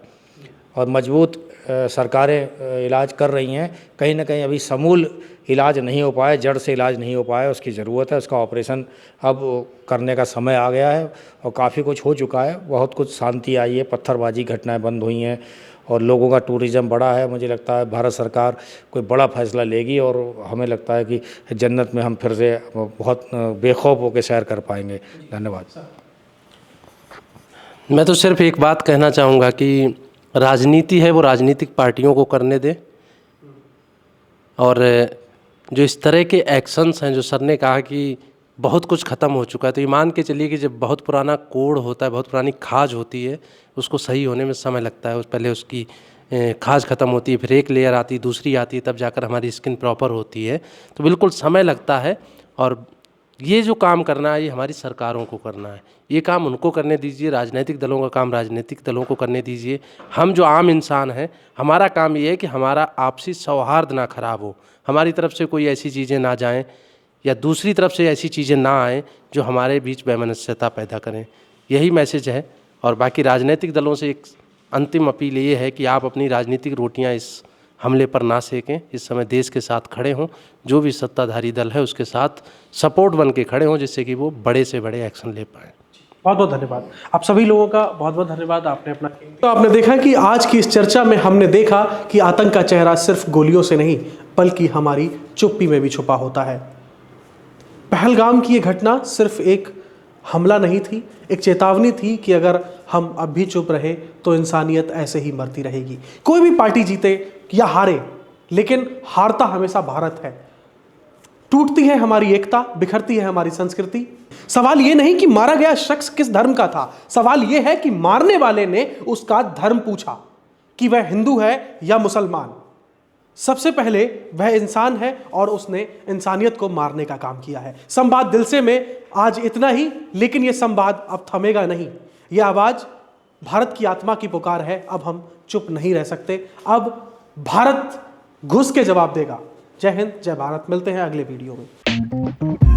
और मजबूत सरकारें इलाज कर रही हैं। कहीं ना कहीं अभी समूल इलाज नहीं हो पाया, जड़ से इलाज नहीं हो पाया, उसकी ज़रूरत है। उसका ऑपरेशन अब करने का समय आ गया है और काफ़ी कुछ हो चुका है। बहुत कुछ शांति आई है, पत्थरबाजी घटनाएं बंद हुई हैं और लोगों का टूरिज़्म बढ़ा है। मुझे लगता है भारत सरकार कोई बड़ा फैसला लेगी और हमें लगता है कि जन्नत में हम फिर से बहुत बेखौफ होकर सैर कर पाएंगे। धन्यवाद। मैं तो सिर्फ एक बात कहना चाहूँगा कि राजनीति है वो राजनीतिक पार्टियों को करने दें, और जो इस तरह के एक्शंस हैं, जो सर ने कहा कि बहुत कुछ ख़त्म हो चुका है, तो ये मान के चलिए कि जब बहुत पुराना कोड होता है, बहुत पुरानी खाज होती है, उसको सही होने में समय लगता है। पहले उसकी खाज ख़त्म होती है, फिर एक लेयर आती है, दूसरी आती है, तब जाकर हमारी स्किन प्रॉपर होती है। तो बिल्कुल समय लगता है और ये जो काम करना है ये हमारी सरकारों को करना है। ये काम उनको करने दीजिए, राजनीतिक दलों का काम राजनीतिक दलों को करने दीजिए। हम जो आम इंसान हैं, हमारा काम ये है कि हमारा आपसी सौहार्द ना खराब हो, हमारी तरफ से कोई ऐसी चीज़ें ना जाएं या दूसरी तरफ से ऐसी चीज़ें ना आएँ जो हमारे बीच वैमनस्यता पैदा करें। यही मैसेज है। और बाकी राजनीतिक दलों से एक अंतिम अपील ये है कि आप अपनी राजनीतिक रोटियाँ इस हमले पर ना सेकें। इस समय देश के साथ खड़े हों, जो भी सत्ताधारी दल है उसके साथ सपोर्ट बन के खड़े हों, जिससे कि वो बड़े से बड़े एक्शन ले पाएँ। बहुत बहुत धन्यवाद आप सभी लोगों का, बहुत बहुत धन्यवाद। आपने अपना तो आपने देखा कि आज की इस चर्चा में हमने देखा कि आतंक का चेहरा सिर्फ गोलियों से नहीं बल्कि हमारी चुप्पी में भी छुपा होता है। पहलगाम की ये घटना सिर्फ एक हमला नहीं थी, एक चेतावनी थी कि अगर हम अब भी चुप रहे तो इंसानियत ऐसे ही मरती रहेगी। कोई भी पार्टी जीते या हारे, लेकिन हारता हमेशा भारत है। टूटती है हमारी एकता, बिखरती है हमारी संस्कृति। सवाल यह नहीं कि मारा गया शख्स किस धर्म का था, सवाल यह है कि मारने वाले ने उसका धर्म पूछा कि वह हिंदू है या मुसलमान। सबसे पहले वह इंसान है और उसने इंसानियत को मारने का काम किया है। संवाद दिल से में आज इतना ही, लेकिन यह संवाद अब थमेगा नहीं। यह आवाज भारत की आत्मा की पुकार है। अब हम चुप नहीं रह सकते। अब भारत घुस के जवाब देगा। जय हिंद, जय भारत। मिलते हैं अगले वीडियो में।